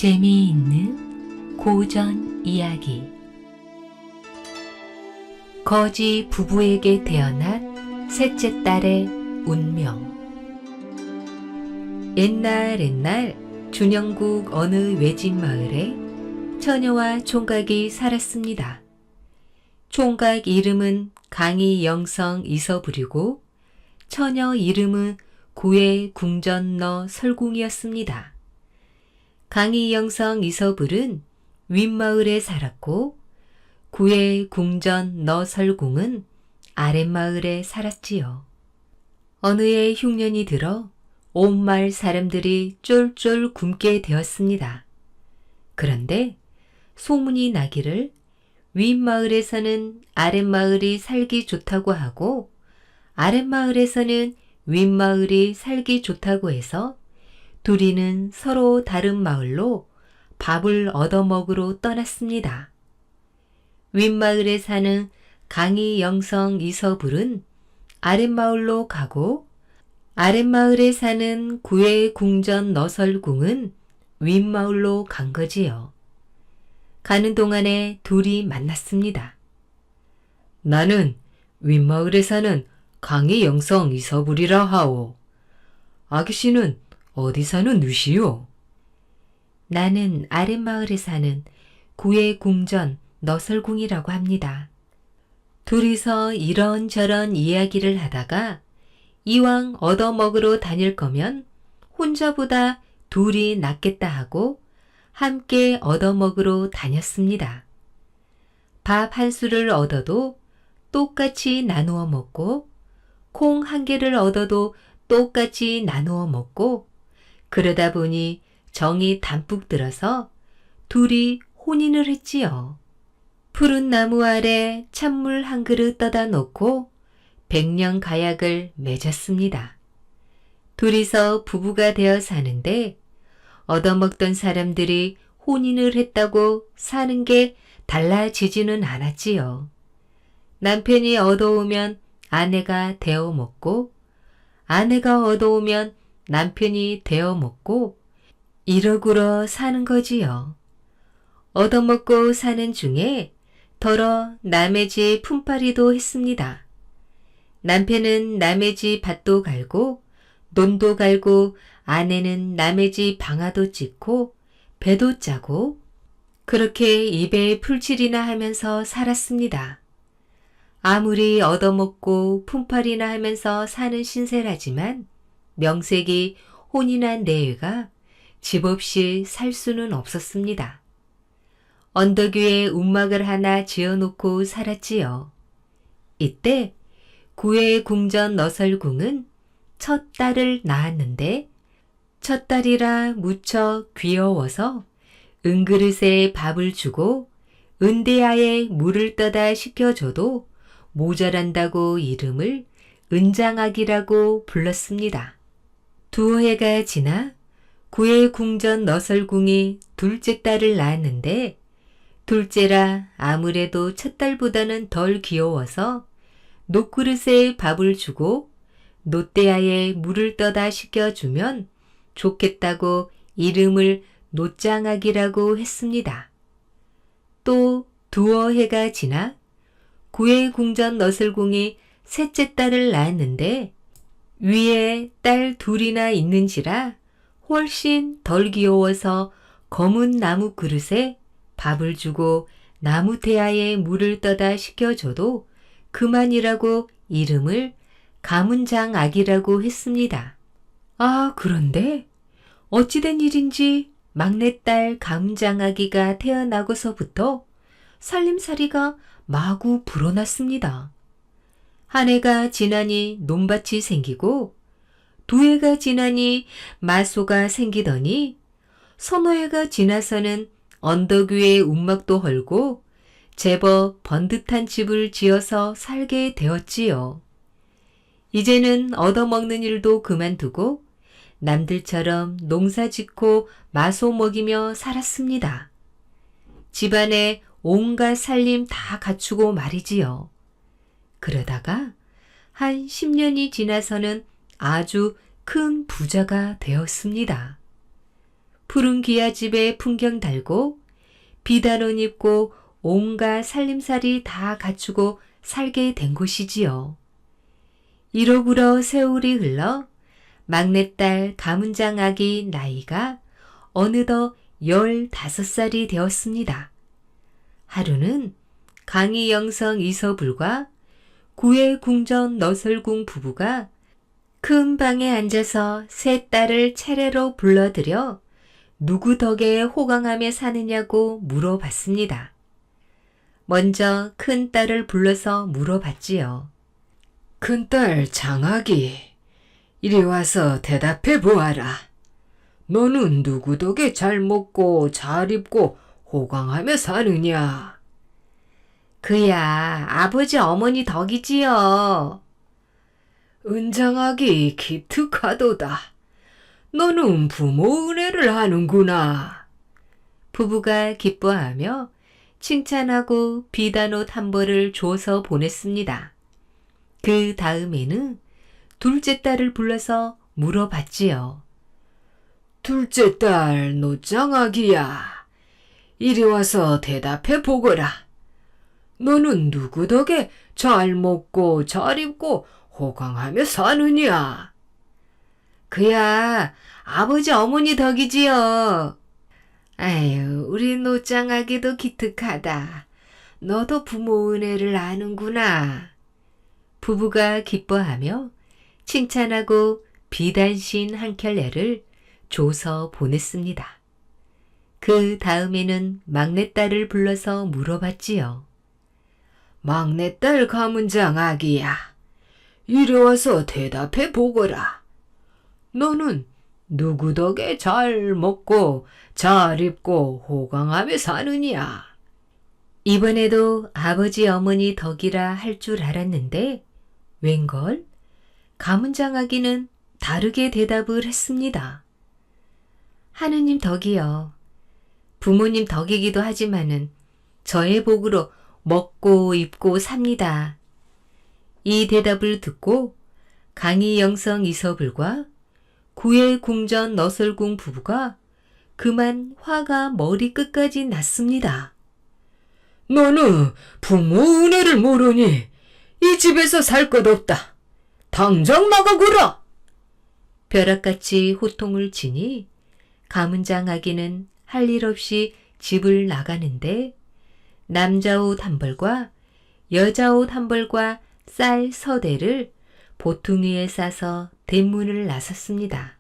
재미있는 고전 이야기. 거지 부부에게 태어난 셋째 딸의 운명. 옛날 준영국 어느 외진 마을에 처녀와 총각이 살았습니다. 총각 이름은 강희영성 이서불이고 처녀 이름은 구의 궁전너 설궁이었습니다. 강희영성 이서불은 윗마을에 살았고 구의 궁전 너설궁은 아랫마을에 살았지요. 어느 해 흉년이 들어 온 마을 사람들이 쫄쫄 굶게 되었습니다. 그런데 소문이 나기를 윗마을에서는 아랫마을이 살기 좋다고 하고 아랫마을에서는 윗마을이 살기 좋다고 해서 둘이는 서로 다른 마을로 밥을 얻어먹으러 떠났습니다. 윗마을에 사는 강희영성 이서불은 아랫마을로 가고 아랫마을에 사는 구의 궁전 너설궁은 윗마을로 간 거지요. 가는 동안에 둘이 만났습니다. 나는 윗마을에 사는 강희영성 이서불이라 하오. 아기씨는 어디 사는 누시오? 나는 아랫마을에 사는 구의 궁전 너설궁이라고 합니다. 둘이서 이런저런 이야기를 하다가 이왕 얻어먹으러 다닐 거면 혼자보다 둘이 낫겠다 하고 함께 얻어먹으러 다녔습니다. 밥 한 수를 얻어도 똑같이 나누어 먹고 콩 한 개를 얻어도 똑같이 나누어 먹고 그러다 보니 정이 담뿍 들어서 둘이 혼인을 했지요. 푸른 나무 아래 찬물 한 그릇 떠다 놓고 백년 가약을 맺었습니다. 둘이서 부부가 되어 사는데 얻어먹던 사람들이 혼인을 했다고 사는 게 달라지지는 않았지요. 남편이 얻어오면 아내가 데워 먹고 아내가 얻어오면 남편이 데워 먹고 이러구러 사는 거지요. 얻어먹고 사는 중에 더러 남의 집 품팔이도 했습니다. 남편은 남의 집 밭도 갈고 논도 갈고 아내는 남의 집 방아도 찢고 배도 짜고 그렇게 입에 풀칠이나 하면서 살았습니다. 아무리 얻어먹고 품팔이나 하면서 사는 신세라지만 명색이 혼인한 내외가 집 없이 살 수는 없었습니다. 언덕 위에 움막을 하나 지어놓고 살았지요. 이때 구의 궁전 너설궁은 첫 딸을 낳았는데 첫 딸이라 무척 귀여워서 은그릇에 밥을 주고 은대야에 물을 떠다 식혀줘도 모자란다고 이름을 은장아기라고 불렀습니다. 두 해가 지나 구의 궁전 너설궁이 둘째 딸을 낳았는데 둘째라 아무래도 첫 딸보다는 덜 귀여워서 놋그릇에 밥을 주고 놋대야에 물을 떠다 식혀주면 좋겠다고 이름을 놋장아기라고 했습니다. 또 두어 해가 지나 구의 궁전 너설궁이 셋째 딸을 낳았는데 위에 딸 둘이나 있는지라 훨씬 덜 귀여워서 검은 나무 그릇에 밥을 주고 나무 태야에 물을 떠다 식혀줘도 그만이라고 이름을 가문장아기라고 했습니다. 아, 그런데 어찌된 일인지 막내딸 가문장아기가 태어나고서부터 살림살이가 마구 불어났습니다. 한 해가 지나니 논밭이 생기고 두 해가 지나니 마소가 생기더니 서너 해가 지나서는 언덕 위에 움막도 헐고 제법 번듯한 집을 지어서 살게 되었지요. 이제는 얻어먹는 일도 그만두고 남들처럼 농사 짓고 마소 먹이며 살았습니다. 집안에 온갖 살림 다 갖추고 말이지요. 그러다가 한 10년이 지나서는 아주 큰 부자가 되었습니다. 푸른 기와집에 풍경 달고 비단 옷 입고 온갖 살림살이 다 갖추고 살게 된 곳이지요. 이로구러 세월이 흘러 막내딸 가문장 아기 나이가 어느덧 15살이 되었습니다. 하루는 강희영성 이서불과 구해궁전 너설궁 부부가 큰 방에 앉아서 세 딸을 차례로 불러들여 누구 덕에 호강하며 사느냐고 물어봤습니다. 먼저 큰 딸을 불러서 물어봤지요. 큰딸 장아기, 이리 와서 대답해 보아라. 너는 누구 덕에 잘 먹고 잘 입고 호강하며 사느냐? 그야 아버지 어머니 덕이지요. 은장아기 기특하도다. 너는 부모 은혜를 하는구나. 부부가 기뻐하며 칭찬하고 비단옷 한 벌을 줘서 보냈습니다. 그 다음에는 둘째 딸을 불러서 물어봤지요. 둘째 딸 노장아기야, 이리 와서 대답해 보거라. 너는 누구 덕에 잘 먹고 잘 입고 호강하며 사느냐? 그야 아버지 어머니 덕이지요. 아유, 우리 노짱아기도 기특하다. 너도 부모 은혜를 아는구나. 부부가 기뻐하며 칭찬하고 비단신 한 켤레를 줘서 보냈습니다. 그 다음에는 막내딸을 불러서 물어봤지요. 막내딸 가문장 아기야, 이리 와서 대답해 보거라. 너는 누구 덕에 잘 먹고 잘 입고 호강하며 사느냐? 이번에도 아버지 어머니 덕이라 할 줄 알았는데 웬걸? 가문장아기는 다르게 대답을 했습니다. 하느님 덕이요. 부모님 덕이기도 하지만은 저의 복으로 먹고 입고 삽니다. 이 대답을 듣고 강희영성 이서불과 구해궁전 너설궁 부부가 그만 화가 머리끝까지 났습니다. 너는 부모 은혜를 모르니 이 집에서 살 것 없다. 당장 나가거라. 벼락같이 호통을 치니 가문장 아기는 할 일 없이 집을 나가는데 남자 옷 한 벌과 여자 옷 한 벌과 쌀 서대를 보퉁 위에 싸서 대문을 나섰습니다.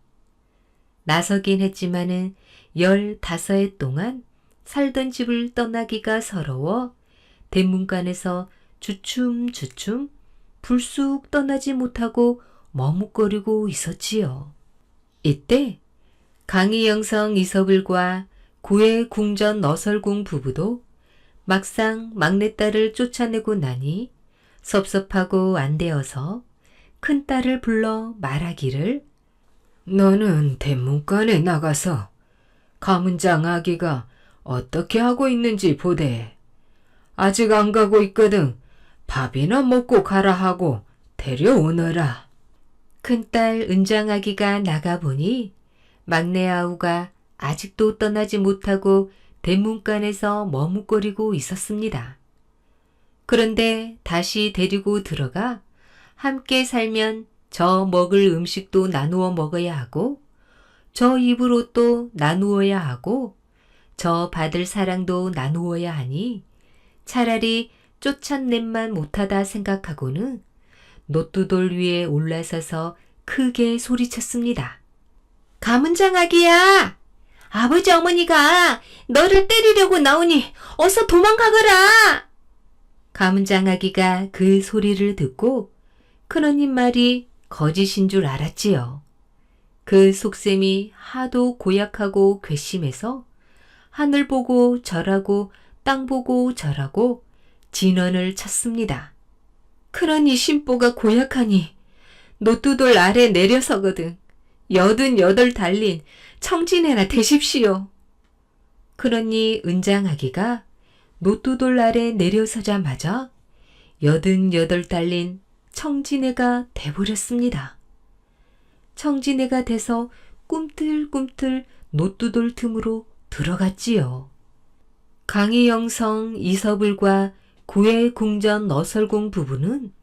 나서긴 했지만은 15해 동안 살던 집을 떠나기가 서러워 대문간에서 주춤주춤 불쑥 떠나지 못하고 머뭇거리고 있었지요. 이때 강희영성 이서불과 구해궁전 너설궁 부부도 막상 막내딸을 쫓아내고 나니 섭섭하고 안 되어서 큰딸을 불러 말하기를 너는 대문간에 나가서 가문장 아기가 어떻게 하고 있는지 보되. 아직 안 가고 있거든 밥이나 먹고 가라 하고 데려오너라. 큰딸 은장아기가 나가보니 막내 아우가 아직도 떠나지 못하고 대문간에서 머뭇거리고 있었습니다. 그런데 다시 데리고 들어가 함께 살면 저 먹을 음식도 나누어 먹어야 하고 저 입을 옷도 나누어야 하고 저 받을 사랑도 나누어야 하니 차라리 쫓아냄만 못하다 생각하고는 노뚜돌 위에 올라서서 크게 소리쳤습니다. 가문장아기야! 아버지 어머니가 너를 때리려고 나오니 어서 도망가거라! 가문장아기가 그 소리를 듣고 큰언님 말이 거짓인 줄 알았지요. 그 속셈이 하도 고약하고 괘씸해서 하늘 보고 절하고 땅 보고 절하고 진언을 쳤습니다. 큰언니 심보가 고약하니 노뚜돌 아래 내려서거든 88 달린 청진애나 되십시오. 큰언니 은장아기가 노뚜돌 아래 내려서자마자 88 달린 청진애가 돼버렸습니다. 청진애가 돼서 꿈틀꿈틀 노뚜돌 틈으로 들어갔지요. 강희영성 이서불과 구해궁전 너설공 부부는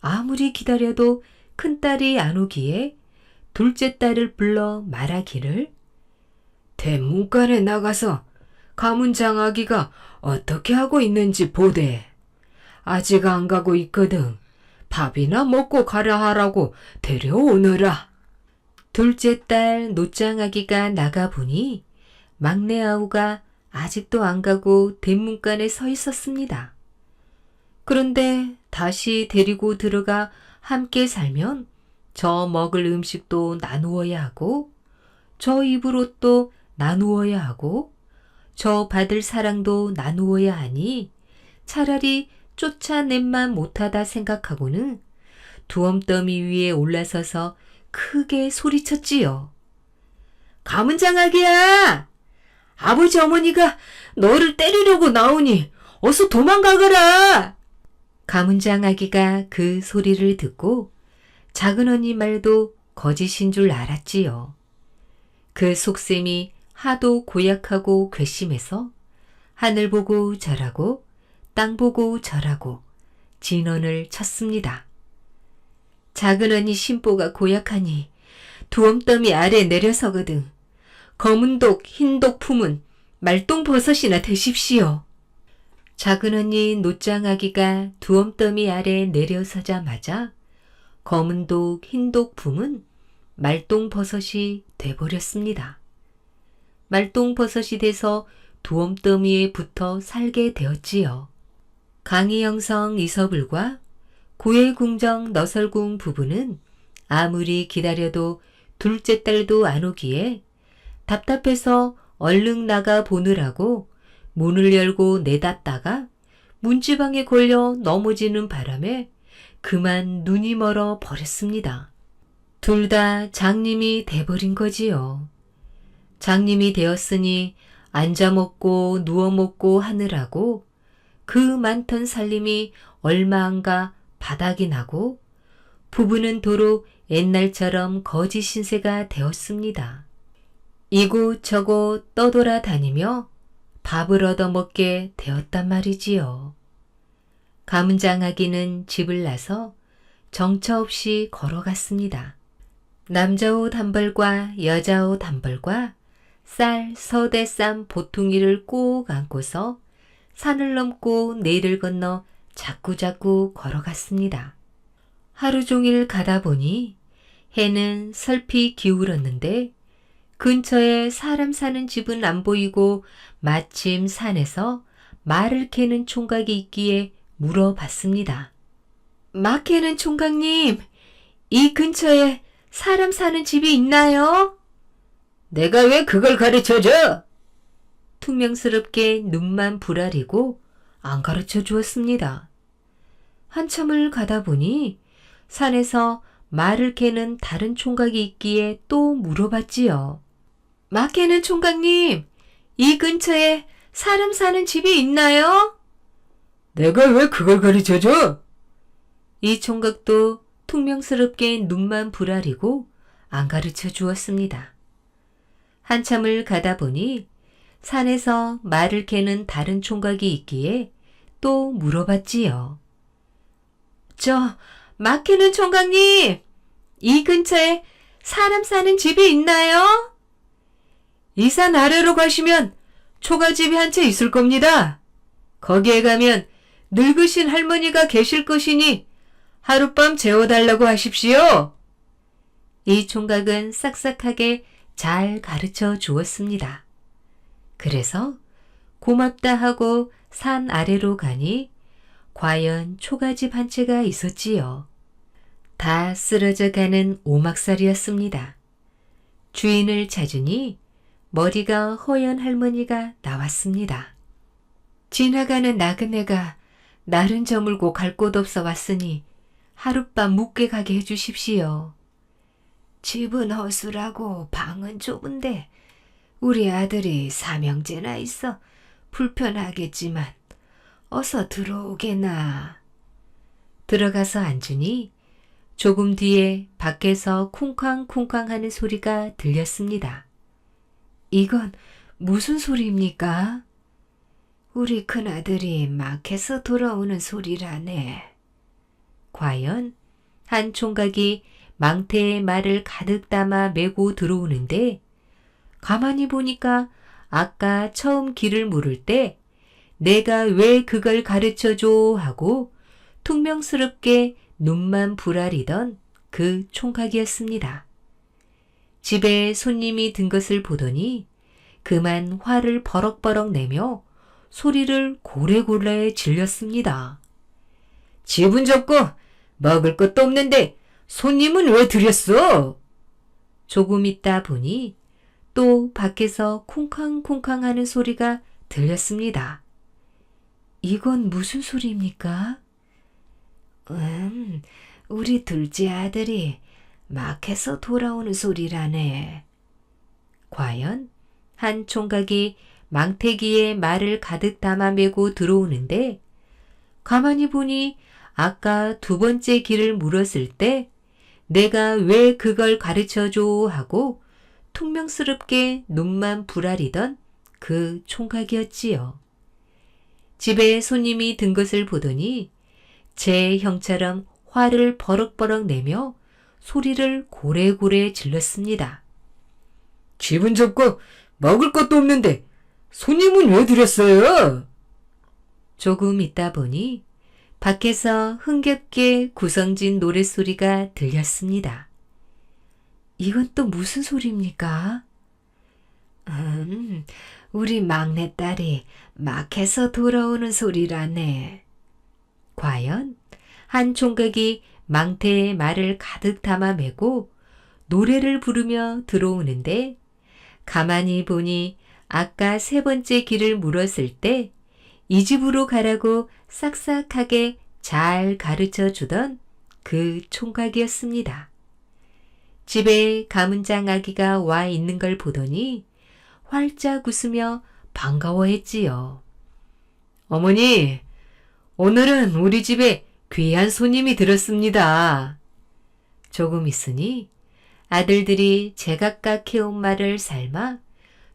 아무리 기다려도 큰딸이 안 오기에 둘째 딸을 불러 말하기를 대문간에 나가서 가문장 아기가 어떻게 하고 있는지 보되. 아직 안 가고 있거든. 밥이나 먹고 가라 하라고 데려오너라. 둘째 딸 노짱아기가 나가보니 막내 아우가 아직도 안 가고 대문간에 서 있었습니다. 그런데 다시 데리고 들어가 함께 살면 저 먹을 음식도 나누어야 하고 저 입을 옷도 나누어야 하고 저 받을 사랑도 나누어야 하니 차라리 쫓아낸만 못하다 생각하고는 두엄더미 위에 올라서서 크게 소리쳤지요. 가문장아기야! 아버지 어머니가 너를 때리려고 나오니 어서 도망가거라! 가문장아기가 그 소리를 듣고 작은 언니 말도 거짓인 줄 알았지요. 그 속셈이 하도 고약하고 괘씸해서 하늘 보고 절하고 땅 보고 절하고 진언을 쳤습니다. 작은 언니 심보가 고약하니 두엄더미 아래 내려서거든. 검은독 흰독 품은 말똥버섯이나 되십시오. 작은 언니 노짱아기가 두엄더미 아래 내려서자마자 검은독 흰독 품은 말똥버섯이 돼버렸습니다. 말똥버섯이 돼서 두엄더미에 붙어 살게 되었지요. 강희영성 이서불과 구해궁정 너설궁 부부는 아무리 기다려도 둘째 딸도 안 오기에 답답해서 얼른 나가 보느라고 문을 열고 내닫다가 문지방에 걸려 넘어지는 바람에 그만 눈이 멀어 버렸습니다. 둘 다 장님이 돼버린 거지요. 장님이 되었으니 앉아 먹고 누워 먹고 하느라고 그 많던 살림이 얼마 안 가 바닥이 나고 부부는 도로 옛날처럼 거지 신세가 되었습니다. 이곳저곳 떠돌아다니며 밥을 얻어먹게 되었단 말이지요. 가문장아기는 집을 나서 정처 없이 걸어갔습니다. 남자 옷 한 벌과 여자 옷 한 벌과 쌀, 서대 쌈 보퉁이를 꼭 안고서 산을 넘고 내를 건너 자꾸자꾸 걸어갔습니다. 하루 종일 가다 보니 해는 슬피 기울었는데 근처에 사람 사는 집은 안 보이고 마침 산에서 말을 캐는 총각이 있기에 물어봤습니다. 마 캐는 총각님, 이 근처에 사람 사는 집이 있나요? 내가 왜 그걸 가르쳐줘? 퉁명스럽게 눈만 부라리고 안 가르쳐 주었습니다. 한참을 가다 보니 산에서 말을 캐는 다른 총각이 있기에 또 물어봤지요. 마 캐는 총각님, 이 근처에 사람 사는 집이 있나요? 내가 왜 그걸 가르쳐줘? 이 총각도 퉁명스럽게 눈만 부라리고 안 가르쳐 주었습니다. 한참을 가다 보니 산에서 말을 캐는 다른 총각이 있기에 또 물어봤지요. 말 캐는 총각님, 이 근처에 사람 사는 집이 있나요? 이 산 아래로 가시면 초가집이 한 채 있을 겁니다. 거기에 가면 늙으신 할머니가 계실 것이니 하룻밤 재워달라고 하십시오. 이 총각은 싹싹하게 잘 가르쳐 주었습니다. 그래서 고맙다 하고 산 아래로 가니 과연 초가집 한 채가 있었지요. 다 쓰러져 가는 오막살이었습니다. 주인을 찾으니 머리가 허연 할머니가 나왔습니다. 지나가는 나그네가 날은 저물고 갈 곳 없어 왔으니 하룻밤 묵게 가게 해주십시오. 집은 허술하고 방은 좁은데 우리 아들이 삼형제나 있어 불편하겠지만 어서 들어오게나. 들어가서 앉으니 조금 뒤에 밖에서 쿵쾅쿵쾅 하는 소리가 들렸습니다. 이건 무슨 소리입니까? 우리 큰아들이 마켓에서 돌아오는 소리라네. 과연 한 총각이 망태에 말을 가득 담아 메고 들어오는데 가만히 보니까 아까 처음 길을 물을 때 내가 왜 그걸 가르쳐줘 하고 퉁명스럽게 눈만 부라리던 그 총각이었습니다. 집에 손님이 든 것을 보더니 그만 화를 버럭버럭 내며 소리를 고래고래 질렸습니다. 집은 좁고 먹을 것도 없는데 손님은 왜 들였어? 조금 있다 보니 또 밖에서 쿵쾅쿵쾅 하는 소리가 들렸습니다. 이건 무슨 소리입니까? 우리 둘째 아들이 마켓에서 돌아오는 소리라네. 과연 한 총각이 망태기에 말을 가득 담아 메고 들어오는데 가만히 보니 아까 두 번째 길을 물었을 때 내가 왜 그걸 가르쳐줘 하고 퉁명스럽게 눈만 부라리던 그 총각이었지요. 집에 손님이 든 것을 보더니 제 형처럼 화를 버럭버럭 내며 소리를 고래고래 질렀습니다. 집은 좁고 먹을 것도 없는데 손님은 왜 들였어요? 조금 있다 보니 밖에서 흥겹게 구성진 노랫소리가 들렸습니다. 이건 또 무슨 소리입니까? 우리 막내딸이 마켓에서 돌아오는 소리라네. 과연 한 총각이 망태에 말을 가득 담아 메고 노래를 부르며 들어오는데 가만히 보니 아까 세 번째 길을 물었을 때 이 집으로 가라고 싹싹하게 잘 가르쳐 주던 그 총각이었습니다. 집에 가문장 아기가 와 있는 걸 보더니 활짝 웃으며 반가워했지요. 어머니, 오늘은 우리 집에 귀한 손님이 들었습니다. 조금 있으니 아들들이 제각각 해온 말을 삶아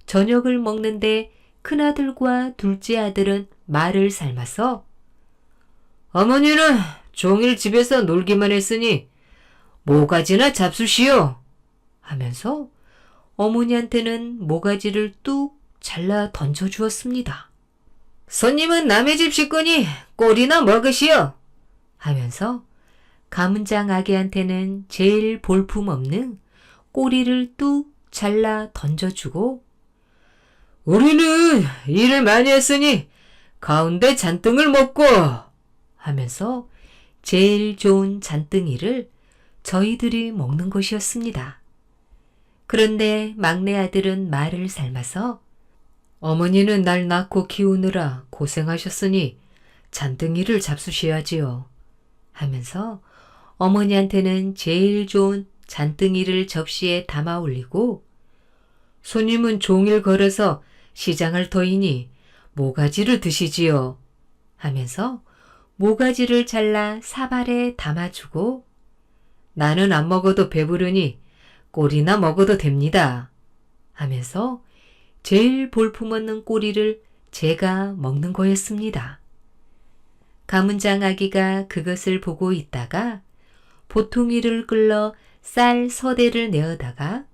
저녁을 먹는데 큰아들과 둘째 아들은 말을 삶아서 어머니는 종일 집에서 놀기만 했으니 모가지나 잡수시오 하면서 어머니한테는 모가지를 뚝 잘라 던져주었습니다. 손님은 남의 집 식구니 꼴이나 먹으시오 하면서 가문장 아기한테는 제일 볼품없는 꼬리를 뚝 잘라 던져주고 우리는 일을 많이 했으니 가운데 잔등을 먹고 하면서 제일 좋은 잔등이를 저희들이 먹는 것이었습니다. 그런데 막내 아들은 말을 삶아서 어머니는 날 낳고 키우느라 고생하셨으니 잔등이를 잡수셔야지요 하면서 어머니한테는 제일 좋은 잔등이를 접시에 담아 올리고 손님은 종일 걸어서 시장할 터이니 모가지를 드시지요 하면서 모가지를 잘라 사발에 담아주고 나는 안 먹어도 배부르니 꼴이나 먹어도 됩니다 하면서 제일 볼품없는 꼬리를 제가 먹는 거였습니다. 가문장 아기가 그것을 보고 있다가 보퉁이를 끌러 쌀 서대를 내어다가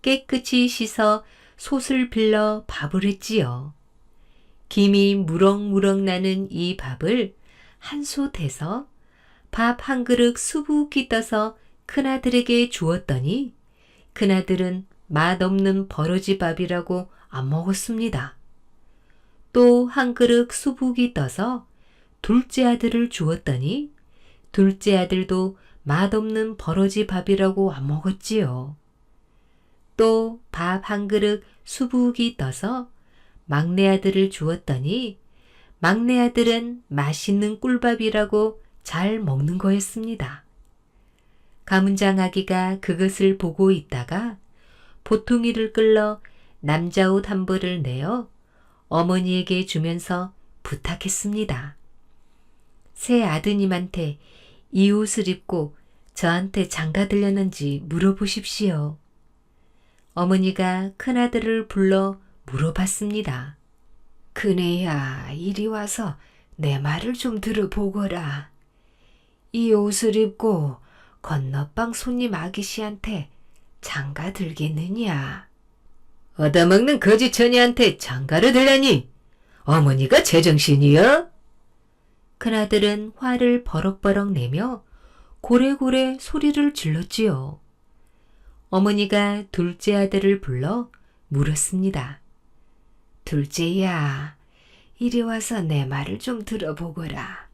깨끗이 씻어 솥을 빌려 밥을 했지요. 김이 무럭무럭 나는 이 밥을 한 솥에서 밥 한 그릇 수북이 떠서 큰아들에게 주었더니 큰아들은 맛없는 버러지밥이라고 안 먹었습니다. 또 한 그릇 수북이 떠서 둘째 아들을 주었더니 둘째 아들도 맛없는 버러지밥이라고 안 먹었지요. 또 밥 한 그릇 수북이 떠서 막내 아들을 주었더니 막내 아들은 맛있는 꿀밥이라고 잘 먹는 거였습니다. 가문장 아기가 그것을 보고 있다가 보퉁이를 끌러 남자 옷 한 벌을 내어 어머니에게 주면서 부탁했습니다. 새 아드님한테 이 옷을 입고 저한테 장가 들렸는지 물어보십시오. 어머니가 큰아들을 불러 물어봤습니다. 큰애야, 이리 와서 내 말을 좀 들어보거라. 이 옷을 입고 건너방 손님 아기씨한테 장가 들겠느냐? 얻어먹는 거지처니한테 장가를 들라니 어머니가 제정신이여? 큰아들은 화를 버럭버럭 내며 고래고래 소리를 질렀지요. 어머니가 둘째 아들을 불러 물었습니다. 둘째야, 이리 와서 내 말을 좀 들어보거라.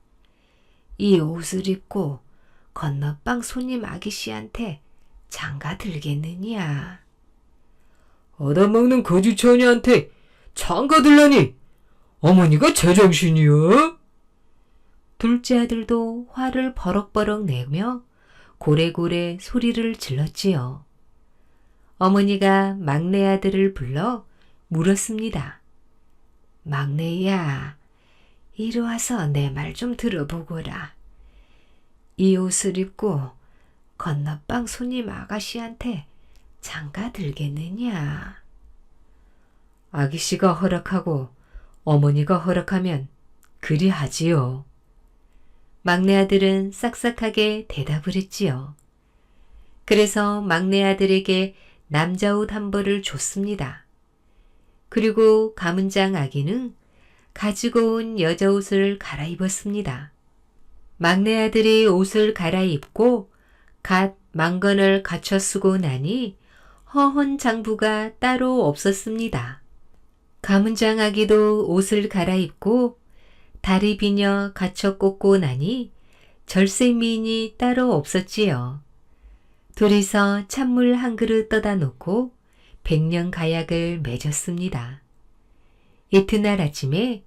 이 옷을 입고 건너방 손님 아기씨한테 장가 들겠느냐? 얻어먹는 거지처니한테 장가 들라니 어머니가 제정신이여? 둘째 아들도 화를 버럭버럭 내며 고래고래 소리를 질렀지요. 어머니가 막내 아들을 불러 물었습니다. 막내야, 이리 와서 내 말 좀 들어보거라. 이 옷을 입고 건너방 손님 아가씨한테 장가 들겠느냐? 아기씨가 허락하고 어머니가 허락하면 그리 하지요. 막내 아들은 싹싹하게 대답을 했지요. 그래서 막내 아들에게 남자 옷 한 벌을 줬습니다. 그리고 가문장 아기는 가지고 온 여자 옷을 갈아입었습니다. 막내 아들이 옷을 갈아입고 갓 망건을 갖춰 쓰고 나니 허헌 장부가 따로 없었습니다. 가문장 아기도 옷을 갈아입고 다리 비녀 갖춰 꽂고 나니 절세미인이 따로 없었지요. 둘이서 찬물 한 그릇 떠다 놓고 백년 가약을 맺었습니다. 이튿날 아침에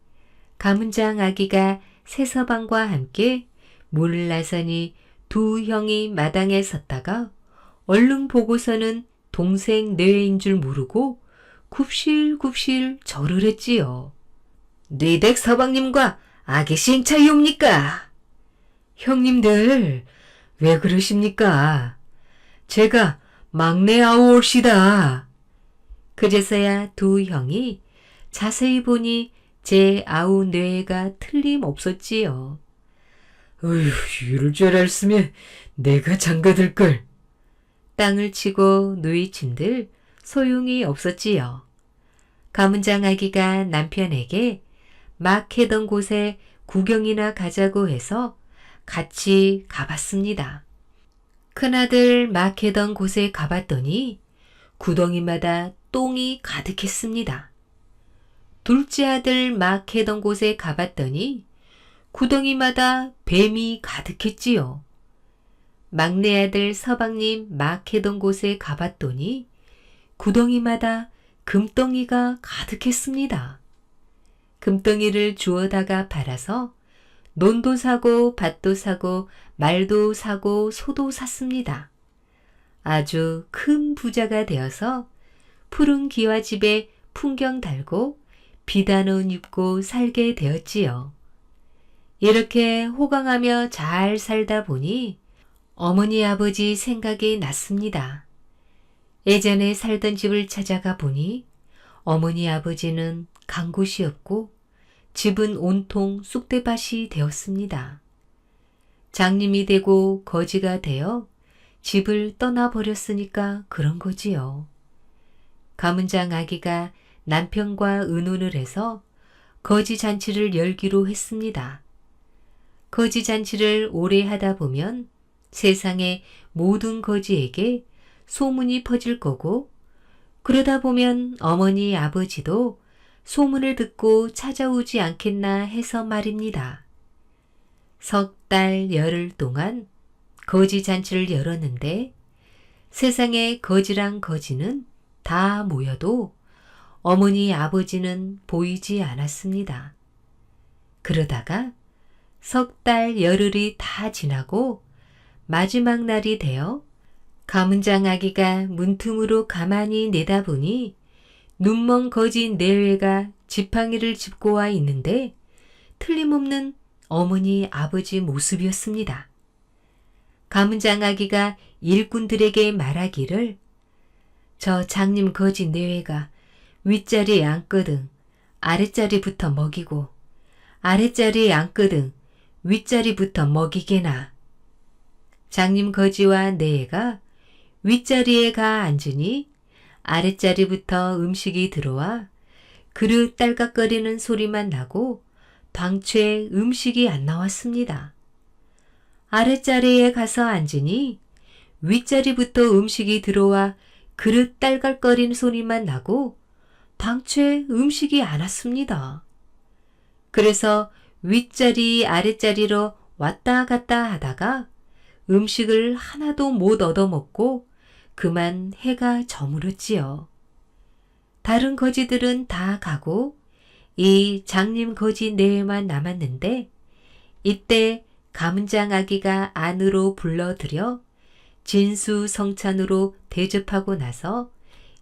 가문장 아기가 새서방과 함께 문을 나서니 두 형이 마당에 섰다가 얼른 보고서는 동생 뇌인 줄 모르고 굽실굽실 절을 했지요. 뇌댁 서방님과 아기씨 행차이옵니까? 형님들 왜 그러십니까? 제가 막내 아우올시다. 그제서야 두 형이 자세히 보니 제 아우 뇌가 틀림없었지요. 어휴, 이럴 줄 알았으면 내가 장가들걸. 땅을 치고 누이친들 소용이 없었지요. 가문장 아기가 남편에게 막 해던 곳에 구경이나 가자고 해서 같이 가봤습니다. 큰아들 막 해던 곳에 가봤더니 구덩이마다 똥이 가득했습니다. 둘째 아들 막 해던 곳에 가봤더니 구덩이마다 뱀이 가득했지요. 막내 아들 서방님 막 해던 곳에 가봤더니 구덩이마다 금덩이가 가득했습니다. 금덩이를 주워다가 팔아서 논도 사고 밭도 사고 말도 사고 소도 샀습니다. 아주 큰 부자가 되어서 푸른 기와집에 풍경 달고 비단 옷 입고 살게 되었지요. 이렇게 호강하며 잘 살다 보니 어머니 아버지 생각이 났습니다. 예전에 살던 집을 찾아가 보니 어머니 아버지는 간 곳이 없고 집은 온통 쑥대밭이 되었습니다. 장님이 되고 거지가 되어 집을 떠나버렸으니까 그런 거지요. 가문장 아기가 남편과 의논을 해서 거지 잔치를 열기로 했습니다. 거지 잔치를 오래 하다 보면 세상의 모든 거지에게 소문이 퍼질 거고 그러다 보면 어머니 아버지도 소문을 듣고 찾아오지 않겠나 해서 말입니다. 석 달 열흘 동안 거지 잔치를 열었는데 세상에 거지랑 거지는 다 모여도 어머니 아버지는 보이지 않았습니다. 그러다가 석 달 열흘이 다 지나고 마지막 날이 되어 가문장 아기가 문틈으로 가만히 내다보니 눈먼 거지 내외가 지팡이를 짚고 와 있는데 틀림없는 어머니 아버지 모습이었습니다. 가문장 아기가 일꾼들에게 말하기를 저 장님 거지 내외가 윗자리에 앉거든 아랫자리부터 먹이고 아랫자리에 앉거든 윗자리부터 먹이게나. 장님 거지와 내외가 윗자리에 가 앉으니 아랫자리부터 음식이 들어와 그릇 딸깍거리는 소리만 나고 당최 음식이 안 나왔습니다. 아랫자리에 가서 앉으니 윗자리부터 음식이 들어와 그릇 딸깍거리는 소리만 나고 당최 음식이 안 왔습니다. 그래서 윗자리 아랫자리로 왔다 갔다 하다가 음식을 하나도 못 얻어먹고 그만 해가 저물었지요. 다른 거지들은 다 가고 이 장님 거지 내외만 남았는데 이때 가문장 아기가 안으로 불러들여 진수성찬으로 대접하고 나서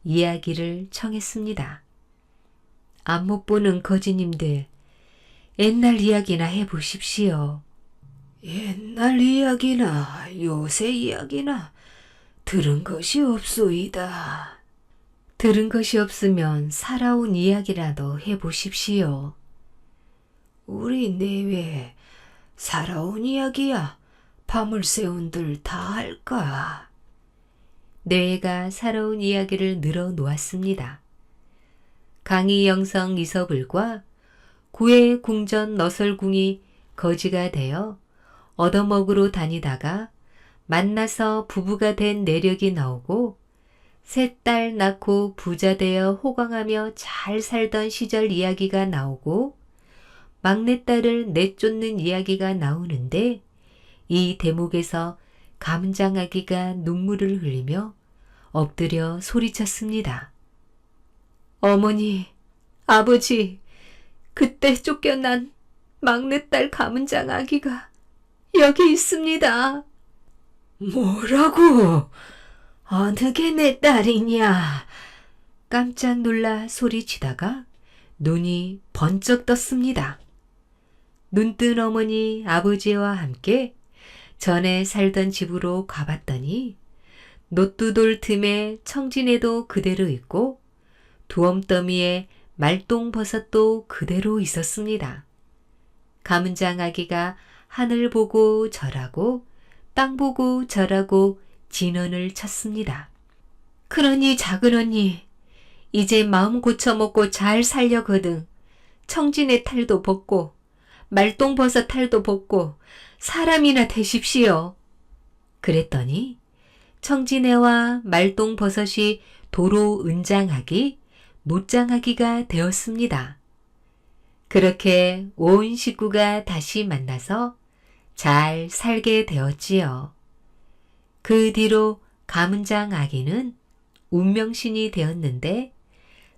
이야기를 청했습니다. 안 못 보는 거지님들, 옛날 이야기나 해보십시오. 옛날 이야기나 요새 이야기나 들은 것이 없소이다. 들은 것이 없으면 살아온 이야기라도 해보십시오. 우리 내외 살아온 이야기야 밤을 새운들 다 할까? 내외가 살아온 이야기를 늘어놓았습니다. 강희영성 이서불과 구해 궁전 너설궁이 거지가 되어 얻어먹으러 다니다가 만나서 부부가 된 내력이 나오고 셋 딸 낳고 부자 되어 호강하며 잘 살던 시절 이야기가 나오고 막내딸을 내쫓는 이야기가 나오는데 이 대목에서 감장아기가 눈물을 흘리며 엎드려 소리쳤습니다. 어머니, 아버지, 그때 쫓겨난 막내딸 가문장 아기가 여기 있습니다. 뭐라고? 어느 게 내 딸이냐? 깜짝 놀라 소리치다가 눈이 번쩍 떴습니다. 눈뜬 어머니 아버지와 함께 전에 살던 집으로 가봤더니 노뚜돌 틈에 청진에도 그대로 있고 두엄더미에 말똥버섯도 그대로 있었습니다. 가문장 아기가 하늘 보고 절하고 땅 보고 절하고 진언을 쳤습니다. 그러니 작은 언니, 이제 마음 고쳐먹고 잘 살려거든. 청진의 탈도 벗고 말똥버섯 탈도 벗고 사람이나 되십시오. 그랬더니 청진애와 말똥버섯이 도로 은장하기, 못장하기가 되었습니다. 그렇게 온 식구가 다시 만나서 잘 살게 되었지요. 그 뒤로 가문장 아기는 운명신이 되었는데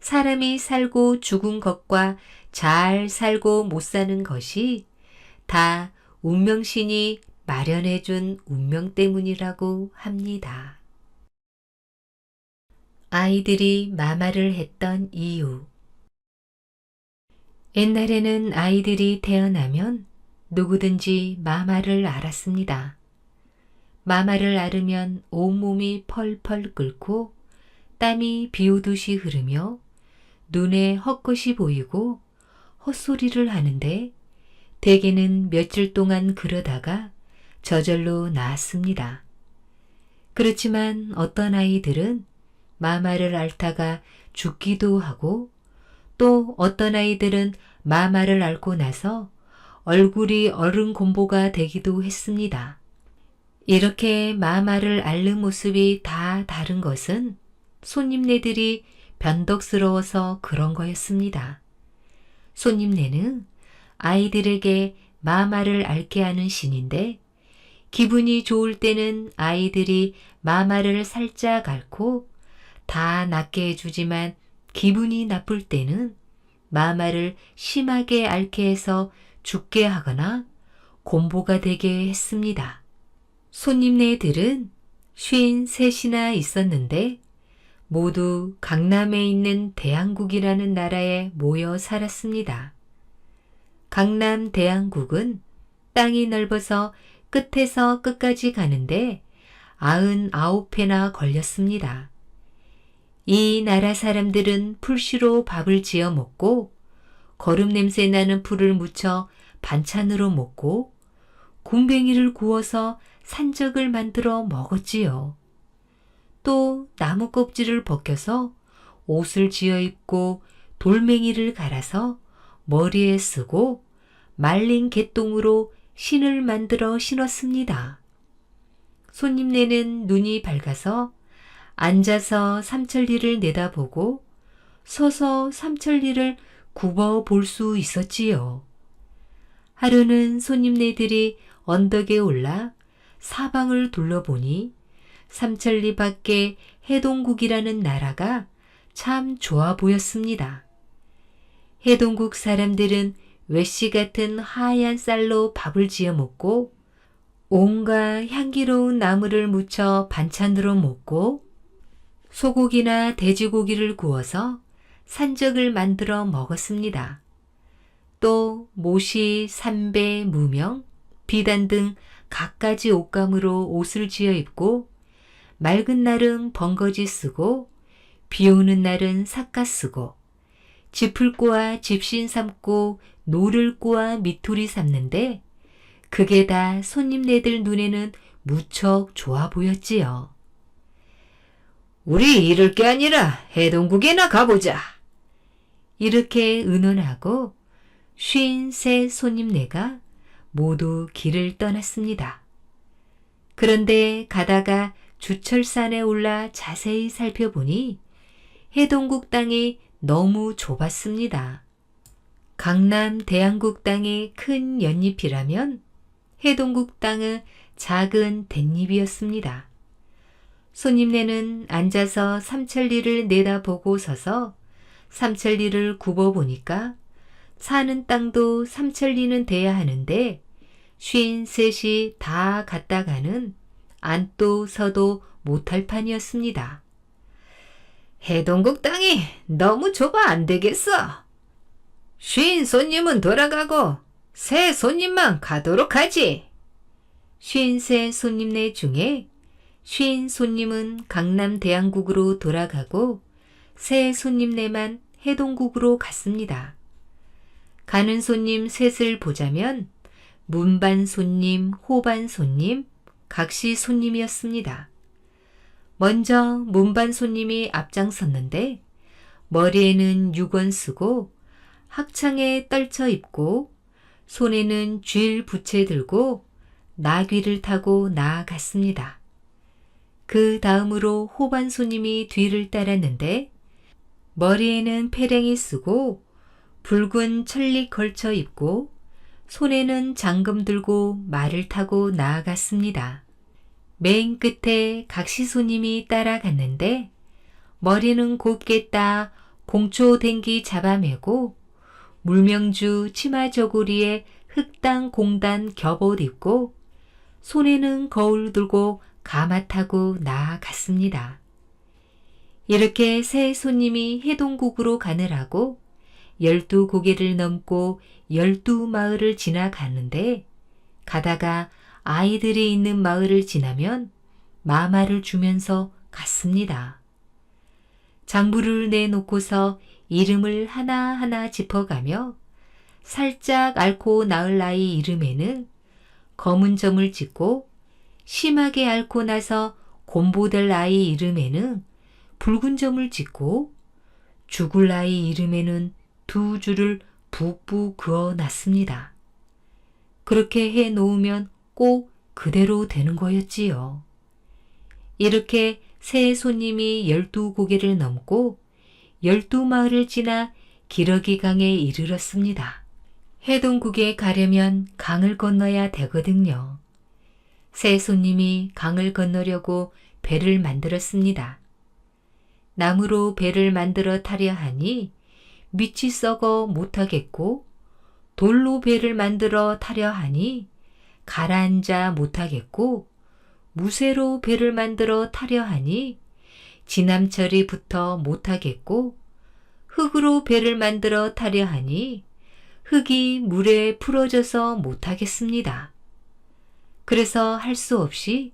사람이 살고 죽은 것과 잘 살고 못 사는 것이 다 운명신이 마련해준 운명 때문이라고 합니다. 아이들이 마마를 했던 이유. 옛날에는 아이들이 태어나면 누구든지 마마를 앓았습니다. 마마를 앓으면 온몸이 펄펄 끓고 땀이 비오듯이 흐르며 눈에 헛것이 보이고 헛소리를 하는데 대개는 며칠 동안 그러다가 저절로 나았습니다. 그렇지만 어떤 아이들은 마마를 앓다가 죽기도 하고 또 어떤 아이들은 마마를 앓고 나서 얼굴이 어른곰보가 되기도 했습니다. 이렇게 마마를 앓는 모습이 다 다른 것은 손님네들이 변덕스러워서 그런 거였습니다. 손님네는 아이들에게 마마를 앓게 하는 신인데 기분이 좋을 때는 아이들이 마마를 살짝 앓고 다 낫게 해주지만 기분이 나쁠 때는 마마를 심하게 앓게 해서 죽게 하거나 곰보가 되게 했습니다. 손님네들은 53이나 있었는데 모두 강남에 있는 대한국이라는 나라에 모여 살았습니다. 강남 대한국은 땅이 넓어서 끝에서 끝까지 가는데 99회나 걸렸습니다. 이 나라 사람들은 풀씨로 밥을 지어 먹고 거름 냄새 나는 풀을 묻혀 반찬으로 먹고 굼벵이를 구워서 산적을 만들어 먹었지요. 또 나무 껍질을 벗겨서 옷을 지어 입고 돌멩이를 갈아서 머리에 쓰고 말린 개똥으로 신을 만들어 신었습니다. 손님네는 눈이 밝아서 앉아서 삼천리를 내다보고 서서 삼천리를 굽어 볼 수 있었지요. 하루는 손님네들이 언덕에 올라 사방을 둘러보니 삼천리 밖에 해동국이라는 나라가 참 좋아 보였습니다. 해동국 사람들은 외씨 같은 하얀 쌀로 밥을 지어 먹고 온갖 향기로운 나물을 무쳐 반찬으로 먹고 소고기나 돼지고기를 구워서 산적을 만들어 먹었습니다. 또 모시, 삼배, 무명, 비단 등 갖가지 옷감으로 옷을 지어 입고 맑은 날은 번거지 쓰고 비 오는 날은 삿가 쓰고 짚을 꼬아 집신 삼고 노를 꼬아 미토리 삼는데 그게 다 손님네들 눈에는 무척 좋아 보였지요. 우리 이럴 게 아니라 해동국에나 가보자. 이렇게 의논하고 53 손님네가 모두 길을 떠났습니다. 그런데 가다가 주철산에 올라 자세히 살펴보니 해동국 땅이 너무 좁았습니다. 강남 대한국 땅의 큰 연잎이라면 해동국 땅은 작은 댄잎이었습니다. 손님네는 앉아서 삼천리를 내다보고 서서 삼천리를 굽어보니까 사는 땅도 삼천리는 돼야 하는데 53이 다 갔다가는 앉도 서도 못할 판이었습니다. 해동국 땅이 너무 좁아 안 되겠어. 쉰 손님은 돌아가고 새 손님만 가도록 하지. 53 손님네 중에 50 손님은 강남 대한국으로 돌아가고 새 손님네만 해동국으로 갔습니다. 가는 손님 셋을 보자면 문반 손님, 호반 손님, 각시 손님이었습니다. 먼저 문반 손님이 앞장섰는데 머리에는 유건 쓰고 학창에 떨쳐 입고 손에는 쥘 부채 들고 나귀를 타고 나아갔습니다. 그 다음으로 호반 손님이 뒤를 따랐는데 머리에는 패랭이 쓰고 붉은 천리 걸쳐 입고 손에는 장금 들고 말을 타고 나아갔습니다. 맨 끝에 각시 손님이 따라갔는데 머리는 곱게 따 공초 댕기 잡아매고 물명주 치마 저고리에 흑당 공단 겹옷 입고 손에는 거울 들고 가마 타고 나아갔습니다. 이렇게 새 손님이 해동국으로 가느라고 12고개를 넘고 12마을을 지나가는데 가다가 아이들이 있는 마을을 지나면 마마를 주면서 갔습니다. 장부를 내놓고서 이름을 하나하나 짚어가며 살짝 앓고 나을 아이 이름에는 검은 점을 찍고 심하게 앓고 나서 곰보될 아이 이름에는 붉은 점을 찍고 죽을 아이 이름에는 2줄을 푹푹 그어 놨습니다. 그렇게 해 놓으면 꼭 그대로 되는 거였지요. 이렇게 새 손님이 12고개를 넘고 12마을을 지나 기러기 강에 이르렀습니다. 해동국에 가려면 강을 건너야 되거든요. 새 손님이 강을 건너려고 배를 만들었습니다. 나무로 배를 만들어 타려 하니 밑이 썩어 못하겠고 돌로 배를 만들어 타려 하니 가라앉아 못하겠고 무쇠로 배를 만들어 타려 하니 지남철이 붙어 못하겠고 흙으로 배를 만들어 타려 하니 흙이 물에 풀어져서 못하겠습니다. 그래서 할 수 없이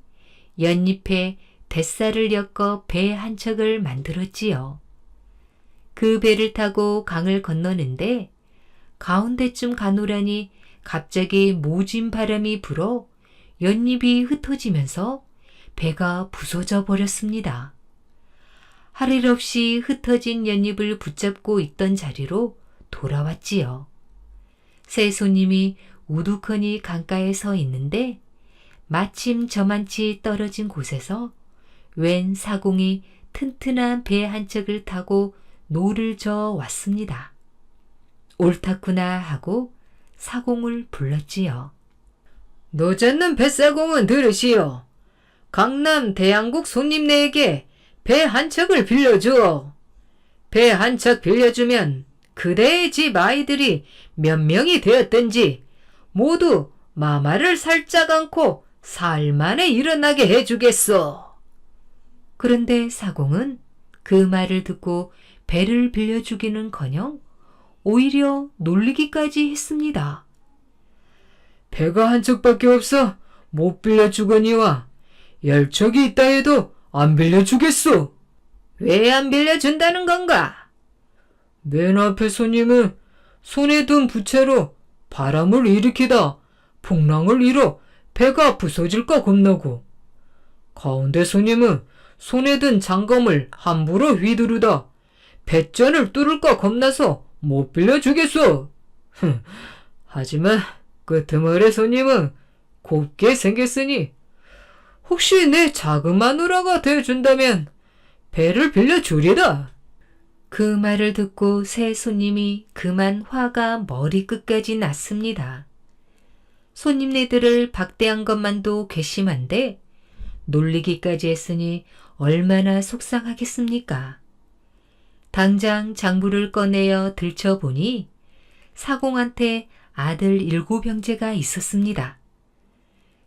연잎에 뱃살을 엮어 배 한 척을 만들었지요. 그 배를 타고 강을 건너는데 가운데쯤 가노라니 갑자기 모진 바람이 불어 연잎이 흩어지면서 배가 부서져 버렸습니다. 할 일 없이 흩어진 연잎을 붙잡고 있던 자리로 돌아왔지요. 새 손님이 우두커니 강가에 서 있는데 마침 저만치 떨어진 곳에서 웬 사공이 튼튼한 배 한 척을 타고 노를 저어 왔습니다. 옳다구나 하고 사공을 불렀지요. 노젓는 뱃사공은 들으시오. 강남 대양국 손님네에게 배 한 척을 빌려주어. 배 한 척 빌려주면 그대의 집 아이들이 몇 명이 되었든지 모두 마마를 살짝 않고 살만에 일어나게 해주겠소. 그런데 사공은 그 말을 듣고 배를 빌려주기는커녕 오히려 놀리기까지 했습니다. 배가 한 척밖에 없어 못 빌려주거니와 10척이 있다 해도 안 빌려주겠소. 왜 안 빌려준다는 건가? 맨 앞에 손님은 손에 든 부채로 바람을 일으키다 풍랑을 일어 배가 부서질까 겁나고, 가운데 손님은 손에 든 장검을 함부로 휘두르다 배전을 뚫을까 겁나서 못 빌려주겠소. 하지만 끄트머리 손님은 곱게 생겼으니 혹시 내 작은 마누라가 되어준다면 배를 빌려주리다. 그 말을 듣고 새 손님이 그만 화가 머리끝까지 났습니다. 손님네들을 박대한 것만도 괘씸한데 놀리기까지 했으니 얼마나 속상하겠습니까? 당장 장부를 꺼내어 들춰보니 사공한테 아들 7형제가 있었습니다.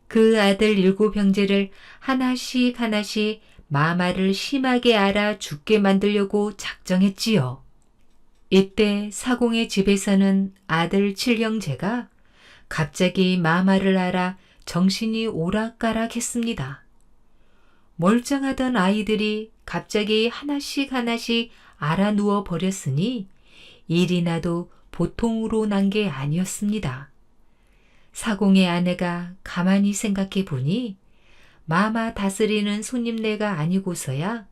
그 아들 7형제를 하나씩 마마를 심하게 알아 죽게 만들려고 작정했지요. 이때 사공의 집에서는 아들 7형제가 갑자기 마마를 알아 정신이 오락가락했습니다. 멀쩡하던 아이들이 갑자기 하나씩 알아 누워 버렸으니 일이 나도 보통으로 난 게 아니었습니다. 사공의 아내가 가만히 생각해 보니 마마 다스리는 손님네가 아니고서야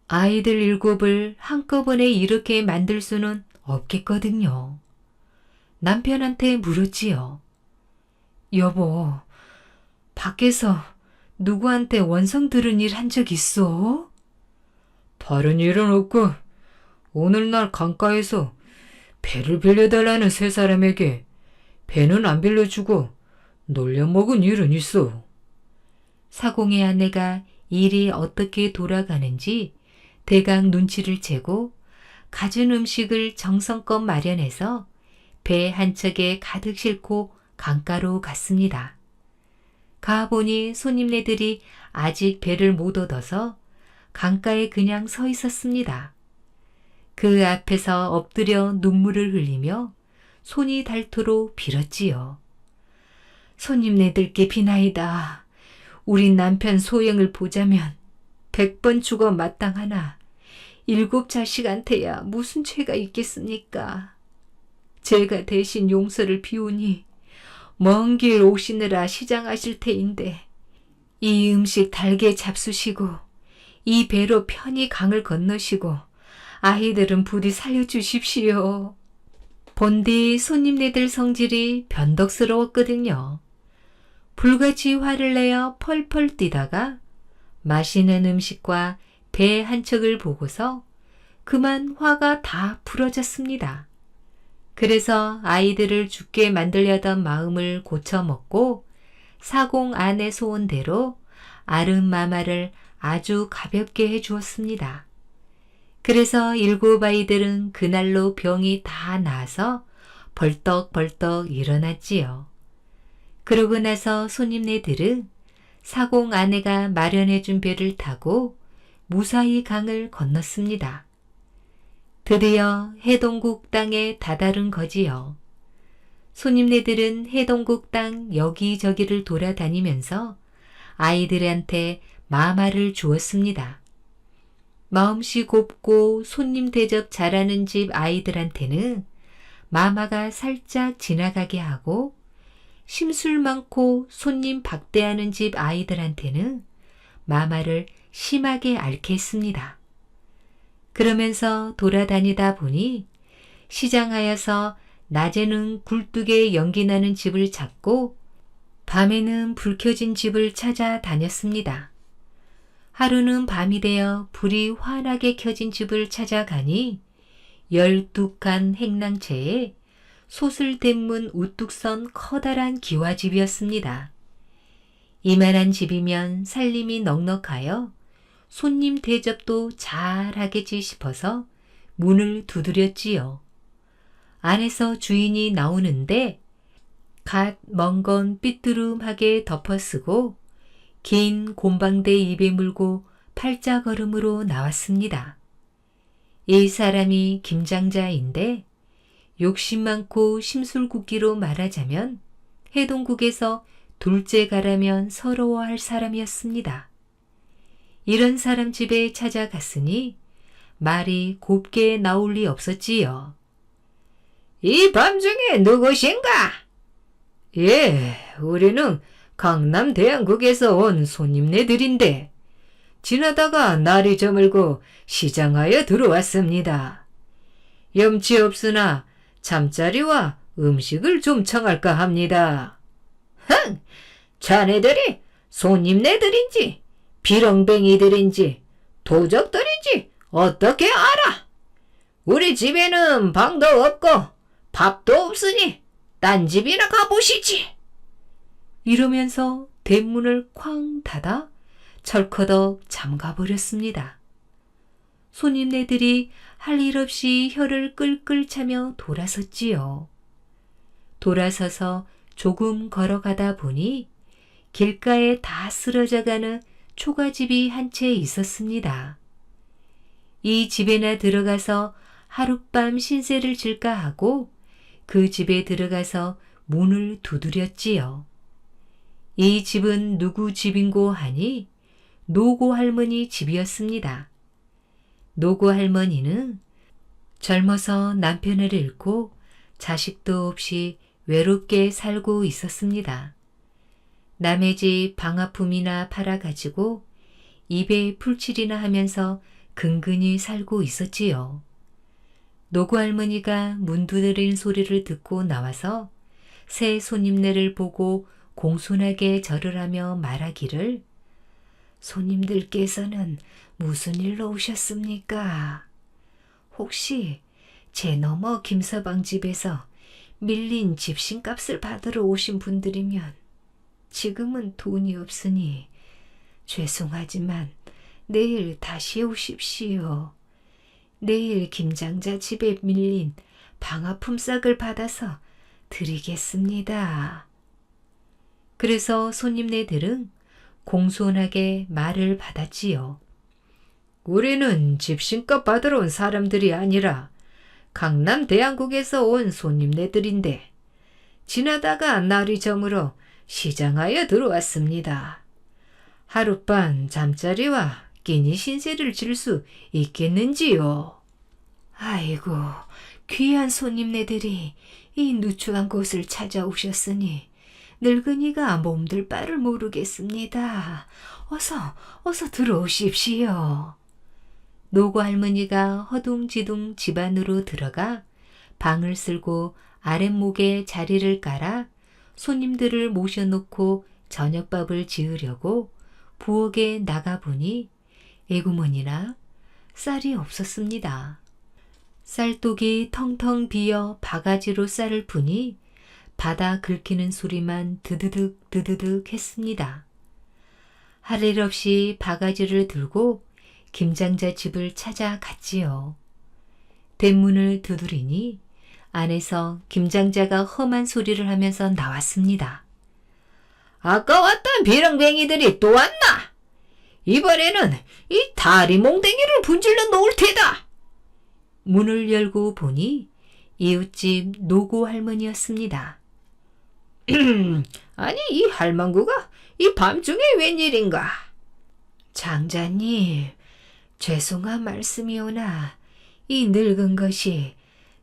아이들 7을 한꺼번에 이렇게 만들 수는 없겠거든요. 남편한테 물었지요. 여보, 밖에서 누구한테 원성 들은 일 한 적 있어? 다른 일은 없고 오늘날 강가에서 배를 빌려달라는 세 사람에게 배는 안 빌려주고 놀려먹은 일은 있어. 사공의 아내가 일이 어떻게 돌아가는지 대강 눈치를 채고 갖은 음식을 정성껏 마련해서 배 한 척에 가득 싣고 강가로 갔습니다. 가보니 손님네들이 아직 배를 못 얻어서 강가에 그냥 서 있었습니다. 그 앞에서 엎드려 눈물을 흘리며 손이 닳도록 빌었지요. 손님네들께 비나이다. 우리 남편 소영을 보자면 100번 죽어 마땅하나 7 자식한테야 무슨 죄가 있겠습니까? 제가 대신 용서를 비우니 먼 길 오시느라 시장하실 테인데 이 음식 달게 잡수시고 이 배로 편히 강을 건너시고 아이들은 부디 살려주십시오. 본디 손님네들 성질이 변덕스러웠거든요. 불같이 화를 내어 펄펄 뛰다가 맛있는 음식과 배 한 척을 보고서 그만 화가 다 풀어졌습니다. 그래서 아이들을 죽게 만들려던 마음을 고쳐먹고 사공 아내 소원대로 아름마마를 아주 가볍게 해주었습니다. 그래서 7 아이들은 그날로 병이 다 나아서 벌떡벌떡 일어났지요. 그러고 나서 손님네들은 사공 아내가 마련해준 배를 타고 무사히 강을 건넜습니다. 드디어 해동국 땅에 다다른 거지요. 손님네들은 해동국 땅 여기저기를 돌아다니면서 아이들한테 마마를 주었습니다. 마음씨 곱고 손님 대접 잘하는 집 아이들한테는 마마가 살짝 지나가게 하고, 심술 많고 손님 박대하는 집 아이들한테는 마마를 심하게 앓게 했습니다. 그러면서 돌아다니다 보니 시장하여서 낮에는 굴뚝에 연기 나는 집을 찾고 밤에는 불 켜진 집을 찾아다녔습니다. 하루는 밤이 되어 불이 환하게 켜진 집을 찾아가니 12칸 행랑채에 소슬댄문 우뚝 선 커다란 기와집이었습니다. 이만한 집이면 살림이 넉넉하여 손님 대접도 잘하겠지 싶어서 문을 두드렸지요. 안에서 주인이 나오는데 갓 먼 건 삐뚤음하게 덮어쓰고 긴 곰방대 입에 물고 팔자걸음으로 나왔습니다. 이 사람이 김장자인데 욕심 많고 심술궂기로 말하자면 해동국에서 둘째 가라면 서러워할 사람이었습니다. 이런 사람 집에 찾아갔으니 말이 곱게 나올 리 없었지요. 이 밤중에 누구신가? 예, 우리는 강남 대한국에서 온 손님네들인데 지나다가 날이 저물고 시장하여 들어왔습니다. 염치 없으나 잠자리와 음식을 좀 청할까 합니다. 흥! 자네들이 손님네들인지 비렁뱅이들인지 도적들인지 어떻게 알아? 우리 집에는 방도 없고 밥도 없으니 딴 집이나 가보시지. 이러면서 대문을 쾅 닫아 철커덕 잠가버렸습니다. 손님네들이 할 일 없이 혀를 끌끌 차며 돌아섰지요. 돌아서서 조금 걸어가다 보니 길가에 다 쓰러져가는 초가집이 한 채 있었습니다. 이 집에나 들어가서 하룻밤 신세를 질까 하고 그 집에 들어가서 문을 두드렸지요. 이 집은 누구 집인고 하니 노고 할머니 집이었습니다. 노고 할머니는 젊어서 남편을 잃고 자식도 없이 외롭게 살고 있었습니다. 남의 집 방아품이나 팔아가지고 입에 풀칠이나 하면서 근근히 살고 있었지요. 노고 할머니가 문 두드린 소리를 듣고 나와서 새 손님네를 보고 공손하게 절을 하며 말하기를, 손님들께서는 무슨 일로 오셨습니까? 혹시 제 너머 김서방 집에서 밀린 집신값을 받으러 오신 분들이면 지금은 돈이 없으니 죄송하지만 내일 다시 오십시오. 내일 김장자 집에 밀린 방아품 싹을 받아서 드리겠습니다. 그래서 손님네들은 공손하게 말을 받았지요. 우리는 집신값 받으러 온 사람들이 아니라 강남 대한국에서 온 손님네들인데 지나다가 날이 저물어 시장하여 들어왔습니다. 하룻밤 잠자리와 끼니 신세를 질 수 있겠는지요? 아이고, 귀한 손님네들이 이 누추한 곳을 찾아오셨으니 늙은이가 몸둘 바를 모르겠습니다. 어서 들어오십시오. 노고 할머니가 허둥지둥 집 안으로 들어가 방을 쓸고 아랫목에 자리를 깔아 손님들을 모셔놓고 저녁밥을 지으려고 부엌에 나가보니 에구머니나 쌀이 없었습니다. 쌀독이 텅텅 비어 바가지로 쌀을 푸니 바다 긁히는 소리만 드드득 드드득 했습니다. 할 일 없이 바가지를 들고 김장자 집을 찾아갔지요. 대문을 두드리니 안에서 김장자가 험한 소리를 하면서 나왔습니다. 아까 왔던 비렁뱅이들이 또 왔나? 이번에는 이 다리 몽댕이를 분질러 놓을 테다. 문을 열고 보니 이웃집 노고 할머니였습니다. 아니, 이 할망구가 이 밤중에 웬일인가? 장자님, 죄송한 말씀이오나 이 늙은 것이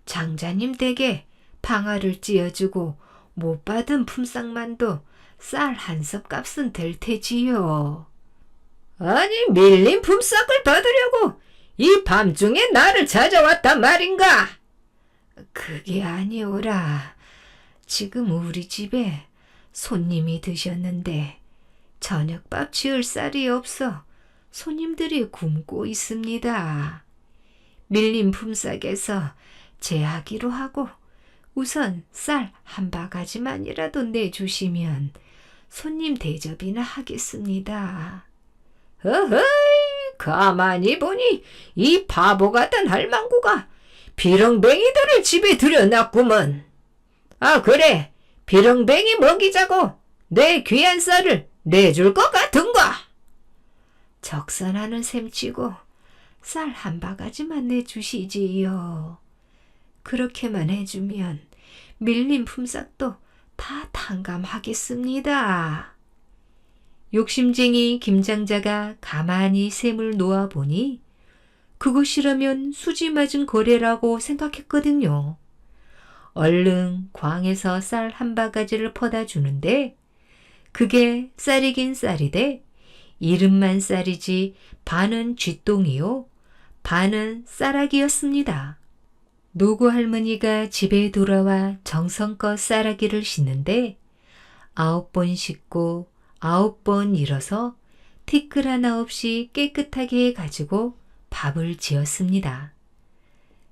장자님 댁에 방아를 찧어주고 못 받은 품삯만도 쌀 한 섭 값은 될 테지요. 아니, 밀린 품삯을 받으려고 이 밤중에 나를 찾아왔단 말인가? 그게 아니오라. 지금 우리 집에 손님이 드셨는데 저녁밥 지을 쌀이 없어 손님들이 굶고 있습니다. 밀린 품삯에서 제하기로 하고 우선 쌀 한 바가지만이라도 내주시면 손님 대접이나 하겠습니다. 어허이, 가만히 보니 이 바보 같은 할망구가 비렁뱅이들을 집에 들여놨구먼. 아, 그래, 비렁뱅이 먹이자고 내 귀한 쌀을 내줄 것 같은가? 적선하는 셈치고 쌀 한 바가지만 내주시지요. 그렇게만 해주면 밀린 품삯도 다 탕감하겠습니다. 욕심쟁이 김장자가 가만히 셈을 놓아보니 그것이라면 수지 맞은 거래라고 생각했거든요. 얼른 광에서 쌀 한 바가지를 퍼다 주는데 그게 쌀이긴 쌀이되 이름만 쌀이지 반은 쥐똥이요 반은 쌀아기였습니다. 노구 할머니가 집에 돌아와 정성껏 쌀아기를 씻는데 9번 씻고 9번 일어서 티끌 하나 없이 깨끗하게 가지고 밥을 지었습니다.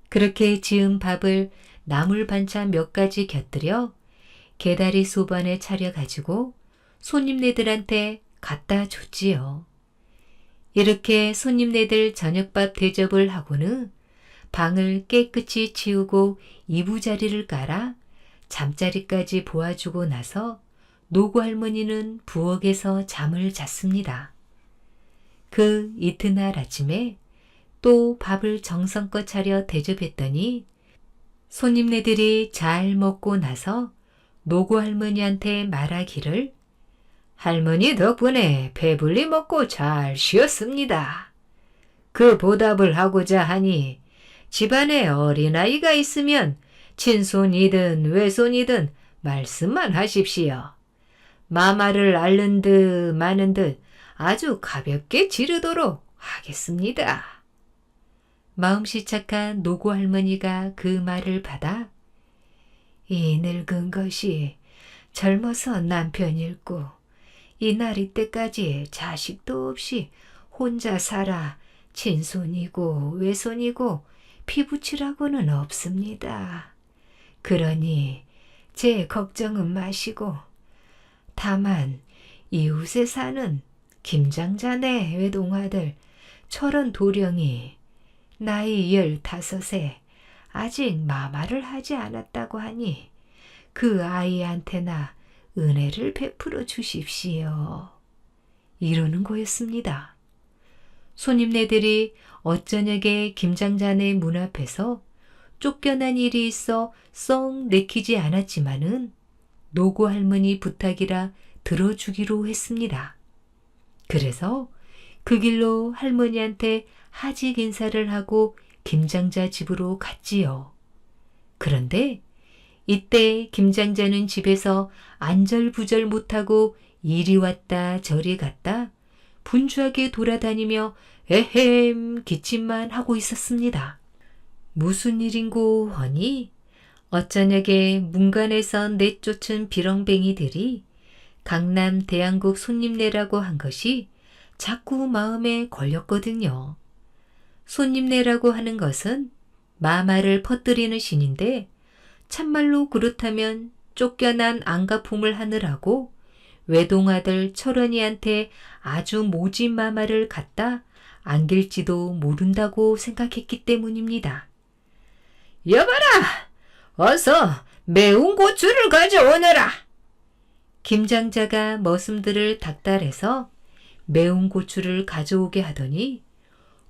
그렇게 지은 밥을 나물 반찬 몇 가지 곁들여 개다리 소반에 차려가지고 손님네들한테 갖다 줬지요. 이렇게 손님네들 저녁밥 대접을 하고는 방을 깨끗이 치우고 이부자리를 깔아 잠자리까지 보아주고 나서 노구 할머니는 부엌에서 잠을 잤습니다. 그 이튿날 아침에 또 밥을 정성껏 차려 대접했더니 손님네들이 잘 먹고 나서 노구 할머니한테 말하기를 할머니 덕분에 배불리 먹고 잘 쉬었습니다. 그 보답을 하고자 하니 집안에 어린아이가 있으면 친손이든 외손이든 말씀만 하십시오. 마마를 앓는 듯 마는 듯 아주 가볍게 지르도록 하겠습니다. 마음씨 착한 노구 할머니가 그 말을 받아 이 늙은 것이 젊어서 남편 잃고 이 나이 때까지 자식도 없이 혼자 살아 친손이고 외손이고 피부치라고는 없습니다. 그러니 제 걱정은 마시고 다만 이웃에 사는 김장자네 외동아들 철원 도령이 나이 15에 아직 마마를 하지 않았다고 하니 그 아이한테나 은혜를 베풀어 주십시오. 이러는 거였습니다. 손님네들이 어쩌녁에 김장자네 문 앞에서 쫓겨난 일이 있어 썩 내키지 않았지만은 노구 할머니 부탁이라 들어주기로 했습니다. 그래서 그 길로 할머니한테 하직 인사를 하고 김장자 집으로 갔지요. 그런데 이때 김장자는 집에서 안절부절 못하고 이리 왔다 저리 갔다 분주하게 돌아다니며 에헴 기침만 하고 있었습니다. 무슨 일인고 하니 어쩌녁에 문간에서 내쫓은 비렁뱅이들이 강남 대한국 손님네라고 한 것이 자꾸 마음에 걸렸거든요. 손님네라고 하는 것은 마마를 퍼뜨리는 신인데 참말로 그렇다면 쫓겨난 안가품을 하느라고 외동아들 철원이한테 아주 모진 마마를 갖다 안길지도 모른다고 생각했기 때문입니다. 여봐라! 어서 매운 고추를 가져오너라! 김장자가 머슴들을 닥달해서 매운 고추를 가져오게 하더니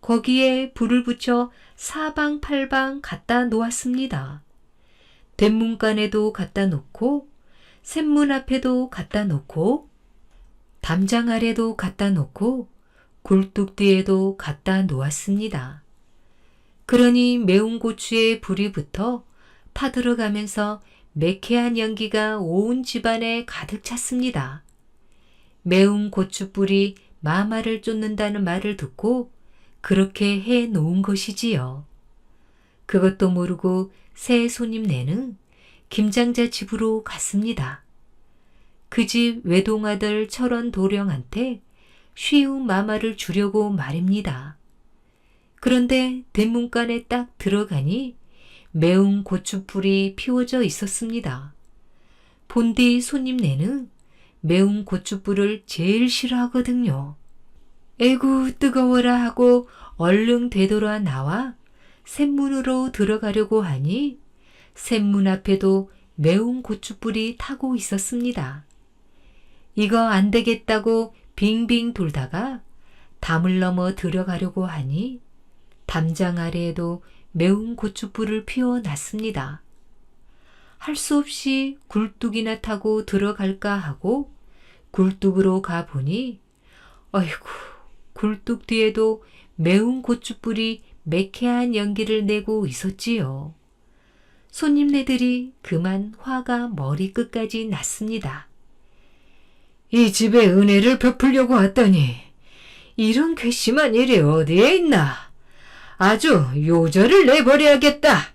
거기에 불을 붙여 사방팔방 갖다 놓았습니다. 대문간에도 갖다 놓고 샘문 앞에도 갖다 놓고 담장 아래도 갖다 놓고 굴뚝 뒤에도 갖다 놓았습니다. 그러니 매운 고추에 불이 붙어 타들어가면서 매캐한 연기가 온 집안에 가득 찼습니다. 매운 고춧불이 마마를 쫓는다는 말을 듣고 그렇게 해 놓은 것이지요. 그것도 모르고 새 손님네는 김장자 집으로 갔습니다. 그 집 외동아들 철원 도령한테 쉬운 마마를 주려고 말입니다. 그런데 대문간에 딱 들어가니 매운 고춧불이 피워져 있었습니다. 본디 손님네는 매운 고춧불을 제일 싫어하거든요. 에구 뜨거워라 하고 얼른 되돌아 나와 샘문으로 들어가려고 하니 샘문 앞에도 매운 고춧불이 타고 있었습니다. 이거 안 되겠다고 빙빙 돌다가 담을 넘어 들어가려고 하니 담장 아래에도 매운 고춧불을 피워놨습니다. 할 수 없이 굴뚝이나 타고 들어갈까 하고 굴뚝으로 가보니 어이구, 굴뚝 뒤에도 매운 고춧불이 매캐한 연기를 내고 있었지요. 손님네들이 그만 화가 머리끝까지 났습니다. 이 집에 은혜를 베풀려고 왔더니 이런 괘씸한 일이 어디에 있나? 아주 요절을 내버려야겠다.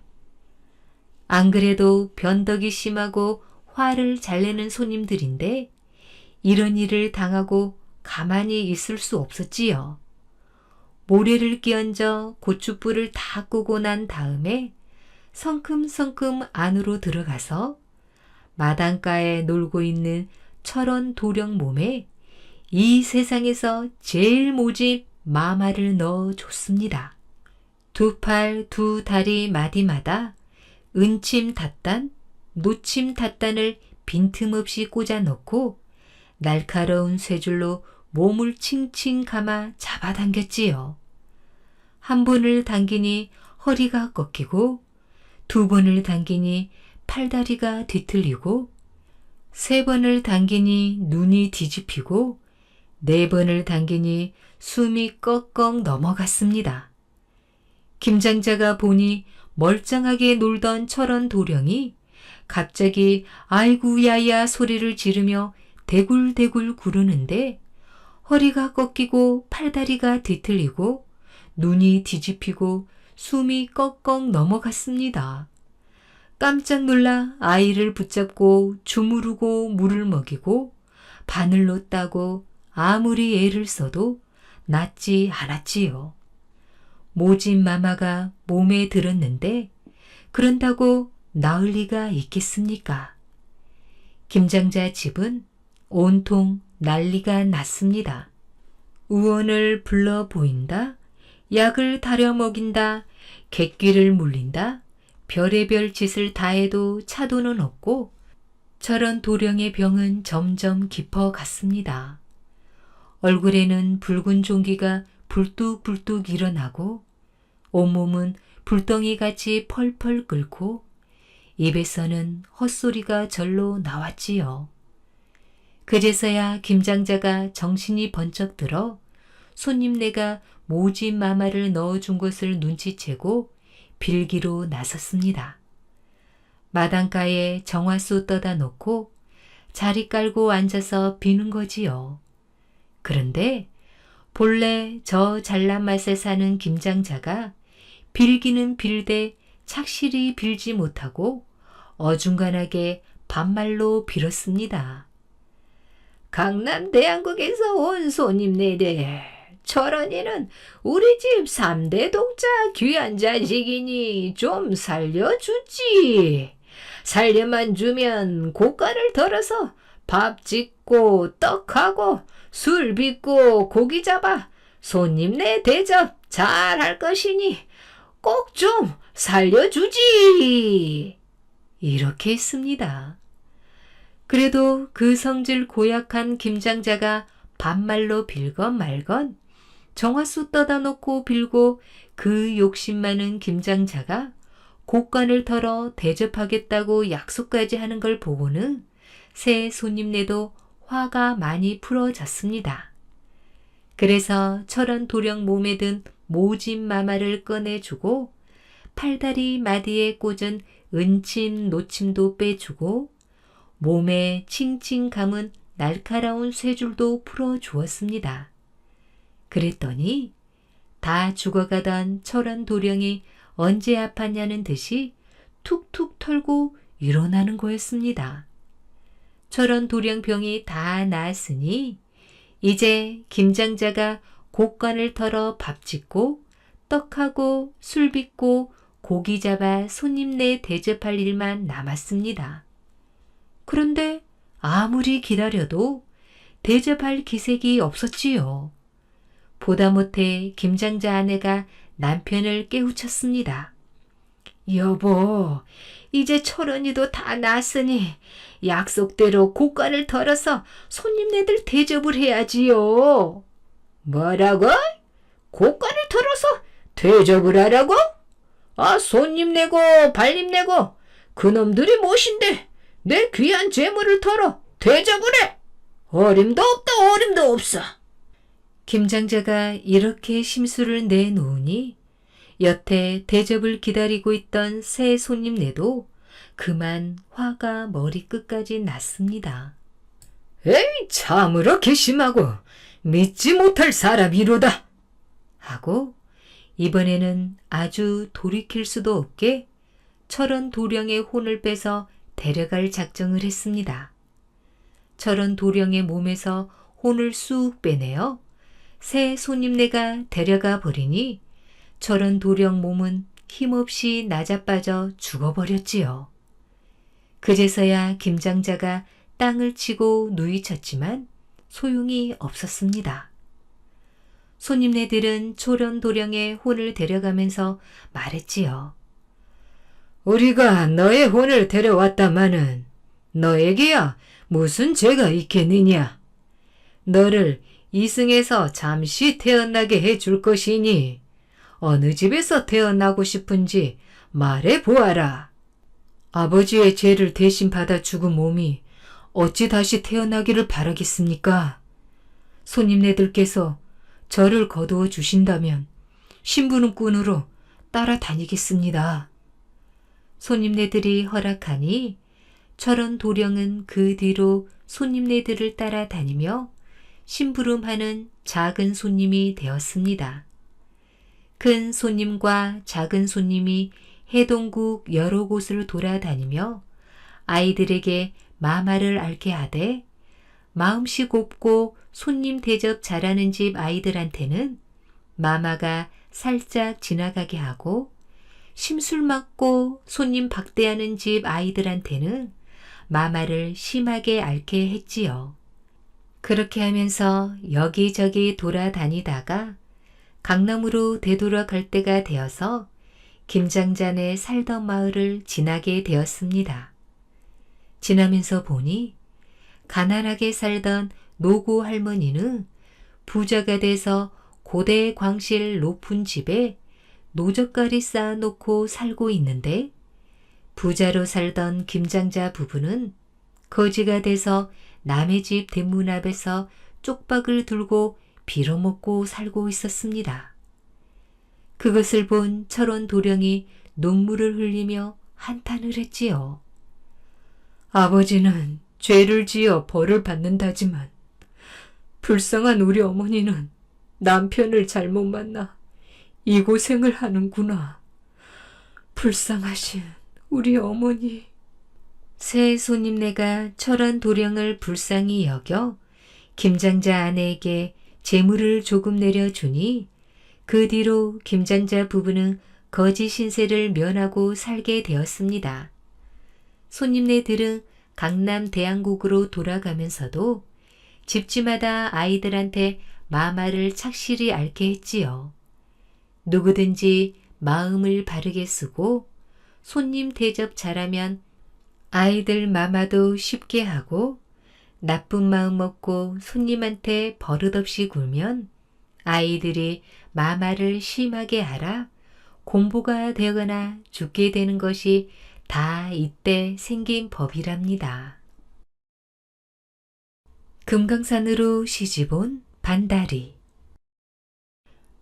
안 그래도 변덕이 심하고 화를 잘 내는 손님들인데 이런 일을 당하고 가만히 있을 수 없었지요. 모래를 끼얹어 고춧불을 다 끄고 난 다음에 성큼성큼 안으로 들어가서 마당가에 놀고 있는 철원 도령 몸에 이 세상에서 제일 모집 마마를 넣어줬습니다. 두 팔, 두 다리 마디마다 은침 닷단, 노침 닷단을 빈틈없이 꽂아 넣고 날카로운 쇠줄로 몸을 칭칭 감아 잡아당겼지요. 한 번을 당기니 허리가 꺾이고 두 번을 당기니 팔다리가 뒤틀리고 세 번을 당기니 눈이 뒤집히고 네 번을 당기니 숨이 꺽꺽 넘어갔습니다. 김장자가 보니 멀쩡하게 놀던 철원 도령이 갑자기 아이고 야야 소리를 지르며 대굴대굴 구르는데 허리가 꺾이고 팔다리가 뒤틀리고 눈이 뒤집히고 숨이 꺽꺽 넘어갔습니다. 깜짝 놀라 아이를 붙잡고 주무르고 물을 먹이고 바늘로 따고 아무리 애를 써도 낫지 않았지요. 모집 마마가 몸에 들었는데 그런다고 나을 리가 있겠습니까? 김장자 집은 온통 난리가 났습니다. 우원을 불러 보인다, 약을 다려 먹인다, 객귀를 물린다, 별의별 짓을 다해도 차도는 없고 철원 도령의 병은 점점 깊어갔습니다. 얼굴에는 붉은 종기가 불뚝불뚝 일어나고 온몸은 불덩이같이 펄펄 끓고 입에서는 헛소리가 절로 나왔지요. 그제서야 김장자가 정신이 번쩍 들어 손님네가 모집 마마를 넣어준 것을 눈치채고 빌기로 나섰습니다. 마당가에 정화수 떠다 놓고 자리 깔고 앉아서 비는 거지요. 그런데 본래 저 잘난 맛에 사는 김장자가 빌기는 빌되 착실히 빌지 못하고 어중간하게 반말로 빌었습니다. 강남 대한국에서 온 손님네들, 철원이는 우리 집 3대 동자 귀한 자식이니 좀 살려주지. 살려만 주면 고가를 덜어서 밥 짓고 떡하고 술 빚고 고기 잡아 손님네 대접 잘할 것이니 꼭 좀 살려주지. 이렇게 했습니다. 그래도 그 성질 고약한 김장자가 반말로 빌건 말건 정화수 떠다 놓고 빌고 그 욕심 많은 김장자가 곡간을 털어 대접하겠다고 약속까지 하는 걸 보고는 새 손님네도 화가 많이 풀어졌습니다. 그래서 철원 도령 몸에 든 모진 마마를 꺼내주고 팔다리 마디에 꽂은 은침 노침도 빼주고 몸에 칭칭 감은 날카로운 쇠줄도 풀어주었습니다. 그랬더니 다 죽어가던 철원 도령이 언제 아팠냐는 듯이 툭툭 털고 일어나는 거였습니다. 철원 도령병이 다 나았으니 이제 김장자가 곡간을 털어 밥 짓고 떡하고 술 빚고 고기 잡아 손님네 대접할 일만 남았습니다. 그런데 아무리 기다려도 대접할 기색이 없었지요. 보다 못해 김장자 아내가 남편을 깨우쳤습니다. 여보, 이제 철원이도 다 났으니 약속대로 곡간을 털어서 손님네들 대접을 해야지요. 뭐라고? 곡간을 털어서 대접을 하라고? 아, 손님 내고 발님 내고 그놈들이 무엇인데 내 귀한 재물을 털어 대접을 해? 어림도 없다, 어림도 없어. 김장자가 이렇게 심술을 내놓으니 여태 대접을 기다리고 있던 새 손님네도 그만 화가 머리끝까지 났습니다. 에이, 참으로 괘씸하고 믿지 못할 사람이로다. 하고 이번에는 아주 돌이킬 수도 없게 철원 도령의 혼을 빼서 데려갈 작정을 했습니다. 철원 도령의 몸에서 혼을 쑥 빼내어 새 손님네가 데려가 버리니 철원 도령 몸은 힘없이 나자빠져 죽어버렸지요. 그제서야 김장자가 땅을 치고 누이쳤지만 소용이 없었습니다. 손님네들은 철원 도령의 혼을 데려가면서 말했지요. 우리가 너의 혼을 데려왔다마는 너에게야 무슨 죄가 있겠느냐? 너를 이승에서 잠시 태어나게 해줄 것이니 어느 집에서 태어나고 싶은지 말해 보아라. 아버지의 죄를 대신 받아 죽은 몸이 어찌 다시 태어나기를 바라겠습니까? 손님네들께서 저를 거두어 주신다면 신부름꾼으로 따라다니겠습니다. 손님네들이 허락하니 철원 도령은 그 뒤로 손님네들을 따라다니며 심부름하는 작은 손님이 되었습니다. 큰 손님과 작은 손님이 해동국 여러 곳을 돌아다니며 아이들에게 마마를 앓게 하되 마음씨 곱고 손님 대접 잘하는 집 아이들한테는 마마가 살짝 지나가게 하고 심술 맞고 손님 박대하는 집 아이들한테는 마마를 심하게 앓게 했지요. 그렇게 하면서 여기저기 돌아다니다가 강남으로 되돌아갈 때가 되어서 김장자네 살던 마을을 지나게 되었습니다. 지나면서 보니 가난하게 살던 노구 할머니는 부자가 돼서 고대 광실 높은 집에 노젓가리 쌓아놓고 살고 있는데 부자로 살던 김장자 부부는 거지가 돼서 남의 집 대문 앞에서 쪽박을 들고 빌어먹고 살고 있었습니다. 그것을 본 철원 도령이 눈물을 흘리며 한탄을 했지요. 아버지는 죄를 지어 벌을 받는다지만 불쌍한 우리 어머니는 남편을 잘못 만나 이 고생을 하는구나. 불쌍하신 우리 어머니. 새 손님네가 철원 도령을 불쌍히 여겨 김장자 아내에게 재물을 조금 내려주니 그 뒤로 김장자 부부는 거지 신세를 면하고 살게 되었습니다. 손님네들은 강남 대양국으로 돌아가면서도 집집마다 아이들한테 마마를 착실히 앓게 했지요. 누구든지 마음을 바르게 쓰고 손님 대접 잘하면 아이들 마마도 쉽게 하고 나쁜 마음 먹고 손님한테 버릇없이 굴면 아이들이 마마를 심하게 알아 공부가 되거나 죽게 되는 것이 다 이때 생긴 법이랍니다. 금강산으로 시집 온 반다리.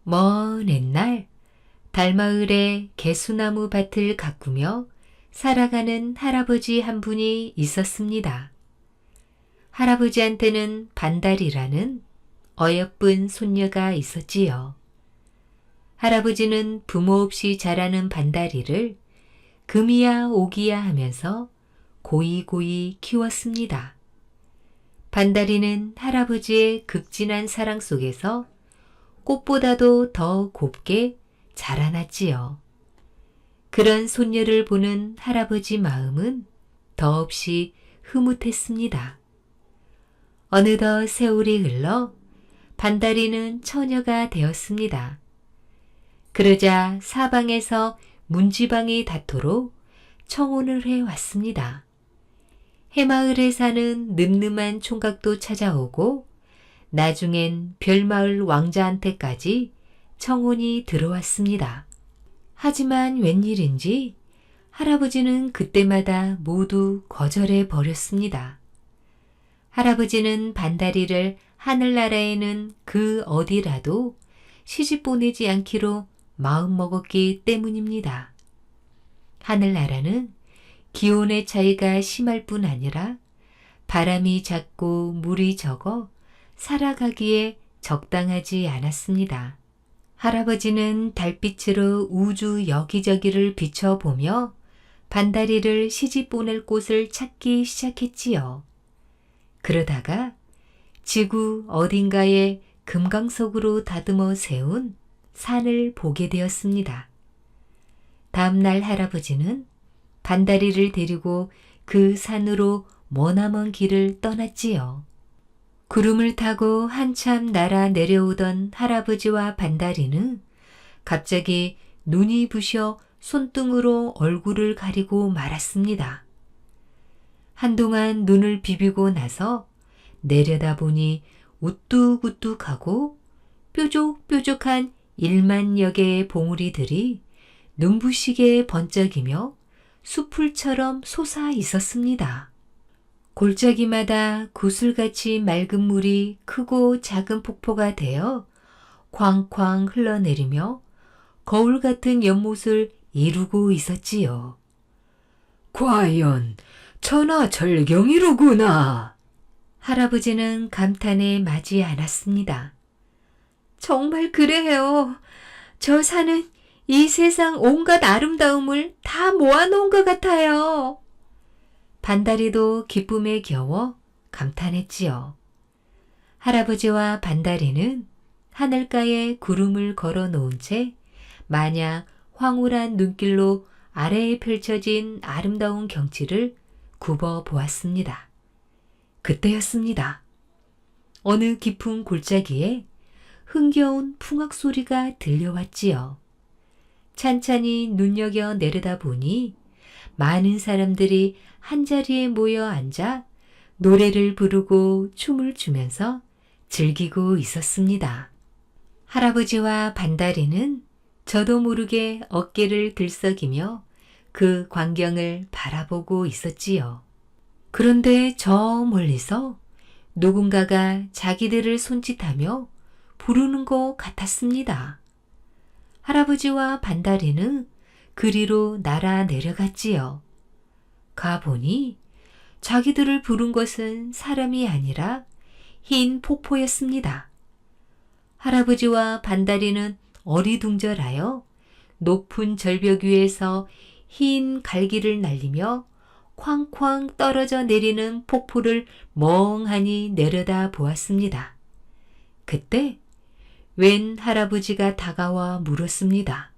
먼 옛날 달마을에 개수나무 밭을 가꾸며 살아가는 할아버지 한 분이 있었습니다. 할아버지한테는 반달이라는 어여쁜 손녀가 있었지요. 할아버지는 부모 없이 자라는 반달이를 금이야 오기야 하면서 고이고이 키웠습니다. 반달이는 할아버지의 극진한 사랑 속에서 꽃보다도 더 곱게 자라났지요. 그런 손녀를 보는 할아버지 마음은 더없이 흐뭇했습니다. 어느덧 세월이 흘러 반달이는 처녀가 되었습니다. 그러자 사방에서 문지방이 닿도록 청혼을 해왔습니다. 해마을에 사는 늠름한 총각도 찾아오고 나중엔 별마을 왕자한테까지 청혼이 들어왔습니다. 하지만 웬일인지 할아버지는 그때마다 모두 거절해 버렸습니다. 할아버지는 반달이를 하늘나라에는 그 어디라도 시집 보내지 않기로 마음먹었기 때문입니다. 하늘나라는 기온의 차이가 심할 뿐 아니라 바람이 작고 물이 적어 살아가기에 적당하지 않았습니다. 할아버지는 달빛으로 우주 여기저기를 비춰보며 반달이를 시집 보낼 곳을 찾기 시작했지요. 그러다가 지구 어딘가에 금강석으로 다듬어 세운 산을 보게 되었습니다. 다음날 할아버지는 반달이를 데리고 그 산으로 머나먼 길을 떠났지요. 구름을 타고 한참 날아 내려오던 할아버지와 반달이는 갑자기 눈이 부셔 손등으로 얼굴을 가리고 말았습니다. 한동안 눈을 비비고 나서 내려다보니 우뚝우뚝하고 뾰족뾰족한 1만 여개의 봉우리들이 눈부시게 번쩍이며 수풀처럼 솟아 있었습니다. 골짜기마다 구슬같이 맑은 물이 크고 작은 폭포가 되어 쾅쾅 흘러내리며 거울 같은 연못을 이루고 있었지요. 과연 천하절경이로구나. 할아버지는 감탄에 마지 않았습니다. 정말 그래요. 저 산은 이 세상 온갖 아름다움을 다 모아놓은 것 같아요. 반달이도 기쁨에 겨워 감탄했지요. 할아버지와 반달이는 하늘가에 구름을 걸어 놓은 채 마냥 황홀한 눈길로 아래에 펼쳐진 아름다운 경치를 굽어 보았습니다. 그때였습니다. 어느 깊은 골짜기에 흥겨운 풍악 소리가 들려왔지요. 찬찬히 눈여겨 내려다 보니 많은 사람들이 한자리에 모여 앉아 노래를 부르고 춤을 추면서 즐기고 있었습니다. 할아버지와 반달이는 저도 모르게 어깨를 들썩이며 그 광경을 바라보고 있었지요. 그런데 저 멀리서 누군가가 자기들을 손짓하며 부르는 것 같았습니다. 할아버지와 반달이는 그리로 날아 내려갔지요. 가보니 자기들을 부른 것은 사람이 아니라 흰 폭포였습니다. 할아버지와 반달이는 어리둥절하여 높은 절벽 위에서 흰 갈기를 날리며 쾅쾅 떨어져 내리는 폭포를 멍하니 내려다 보았습니다. 그때 웬 할아버지가 다가와 물었습니다.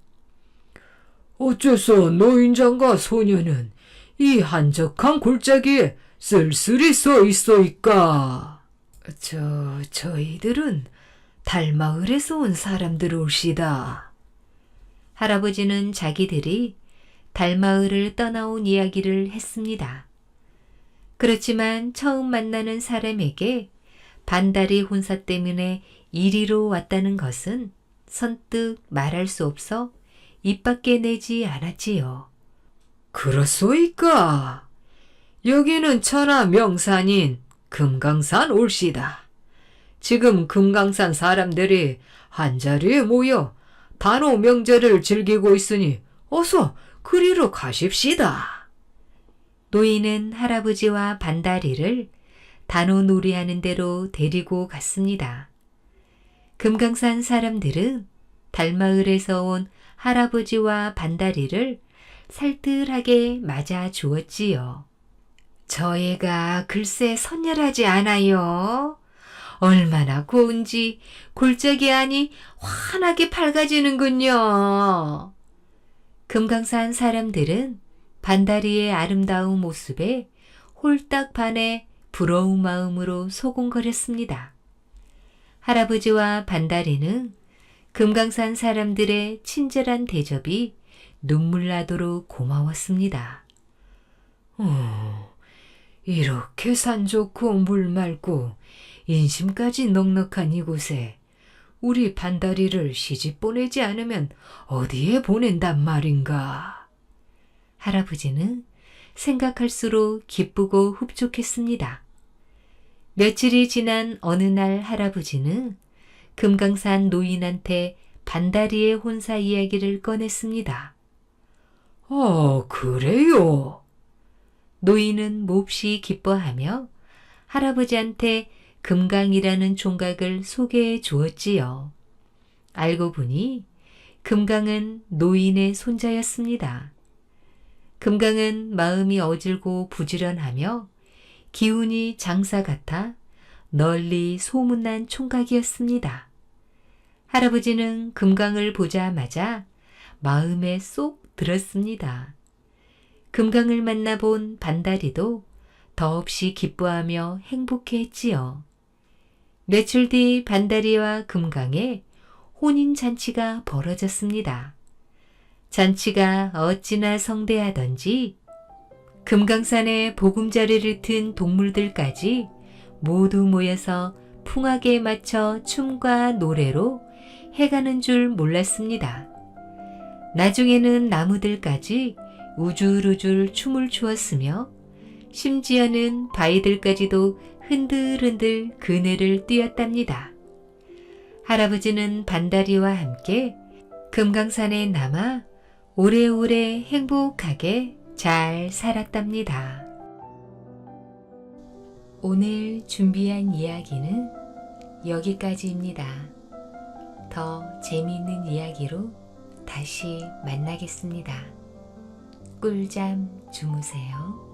어째서 노인장과 소녀는 이 한적한 골짜기에 쓸쓸히 서 있어이까? 저희들은 달마을에서 온 사람들 올시다. 할아버지는 자기들이 달마을을 떠나온 이야기를 했습니다. 그렇지만 처음 만나는 사람에게 반달이 혼사 때문에 이리로 왔다는 것은 선뜻 말할 수 없어 입 밖에 내지 않았지요. 그렇소이까? 여기는 천하 명산인 금강산 올시다. 지금 금강산 사람들이 한자리에 모여 단오 명절을 즐기고 있으니 어서 그리로 가십시다. 노인은 할아버지와 반다리를 단오 놀이하는 데로 데리고 갔습니다. 금강산 사람들은 달마을에서 온 할아버지와 반다리를 살뜰하게 맞아 주었지요. 저 애가 글쎄 선열하지 않아요. 얼마나 고운지 골짜기 안이 환하게 밝아지는군요. 금강산 사람들은 반다리의 아름다운 모습에 홀딱 반해 부러운 마음으로 소곤거렸습니다. 할아버지와 반다리는 금강산 사람들의 친절한 대접이 눈물 나도록 고마웠습니다. 이렇게 산 좋고 물 맑고 인심까지 넉넉한 이곳에 우리 반다리를 시집 보내지 않으면 어디에 보낸단 말인가. 할아버지는 생각할수록 기쁘고 흡족했습니다. 며칠이 지난 어느 날 할아버지는 금강산 노인한테 반다리의 혼사 이야기를 꺼냈습니다. 그래요? 노인은 몹시 기뻐하며 할아버지한테 금강이라는 총각을 소개해 주었지요. 알고 보니 금강은 노인의 손자였습니다. 금강은 마음이 어질고 부지런하며 기운이 장사 같아 널리 소문난 총각이었습니다. 할아버지는 금강을 보자마자 마음에 쏙 들었습니다. 금강을 만나본 반다리도 더없이 기뻐하며 행복해했지요. 며칠 뒤 반다리와 금강의 혼인잔치가 벌어졌습니다. 잔치가 어찌나 성대하던지 금강산의 보금자리를 튼 동물들까지 모두 모여서 풍악에 맞춰 춤과 노래로 해가는 줄 몰랐습니다. 나중에는 나무들까지 우줄우줄 춤을 추었으며 심지어는 바위들까지도 흔들흔들 그네를 뛰었답니다. 할아버지는 반다리와 함께 금강산에 남아 오래오래 행복하게 잘 살았답니다. 오늘 준비한 이야기는 여기까지입니다. 더 재미있는 이야기로 다시 만나겠습니다. 꿀잠 주무세요.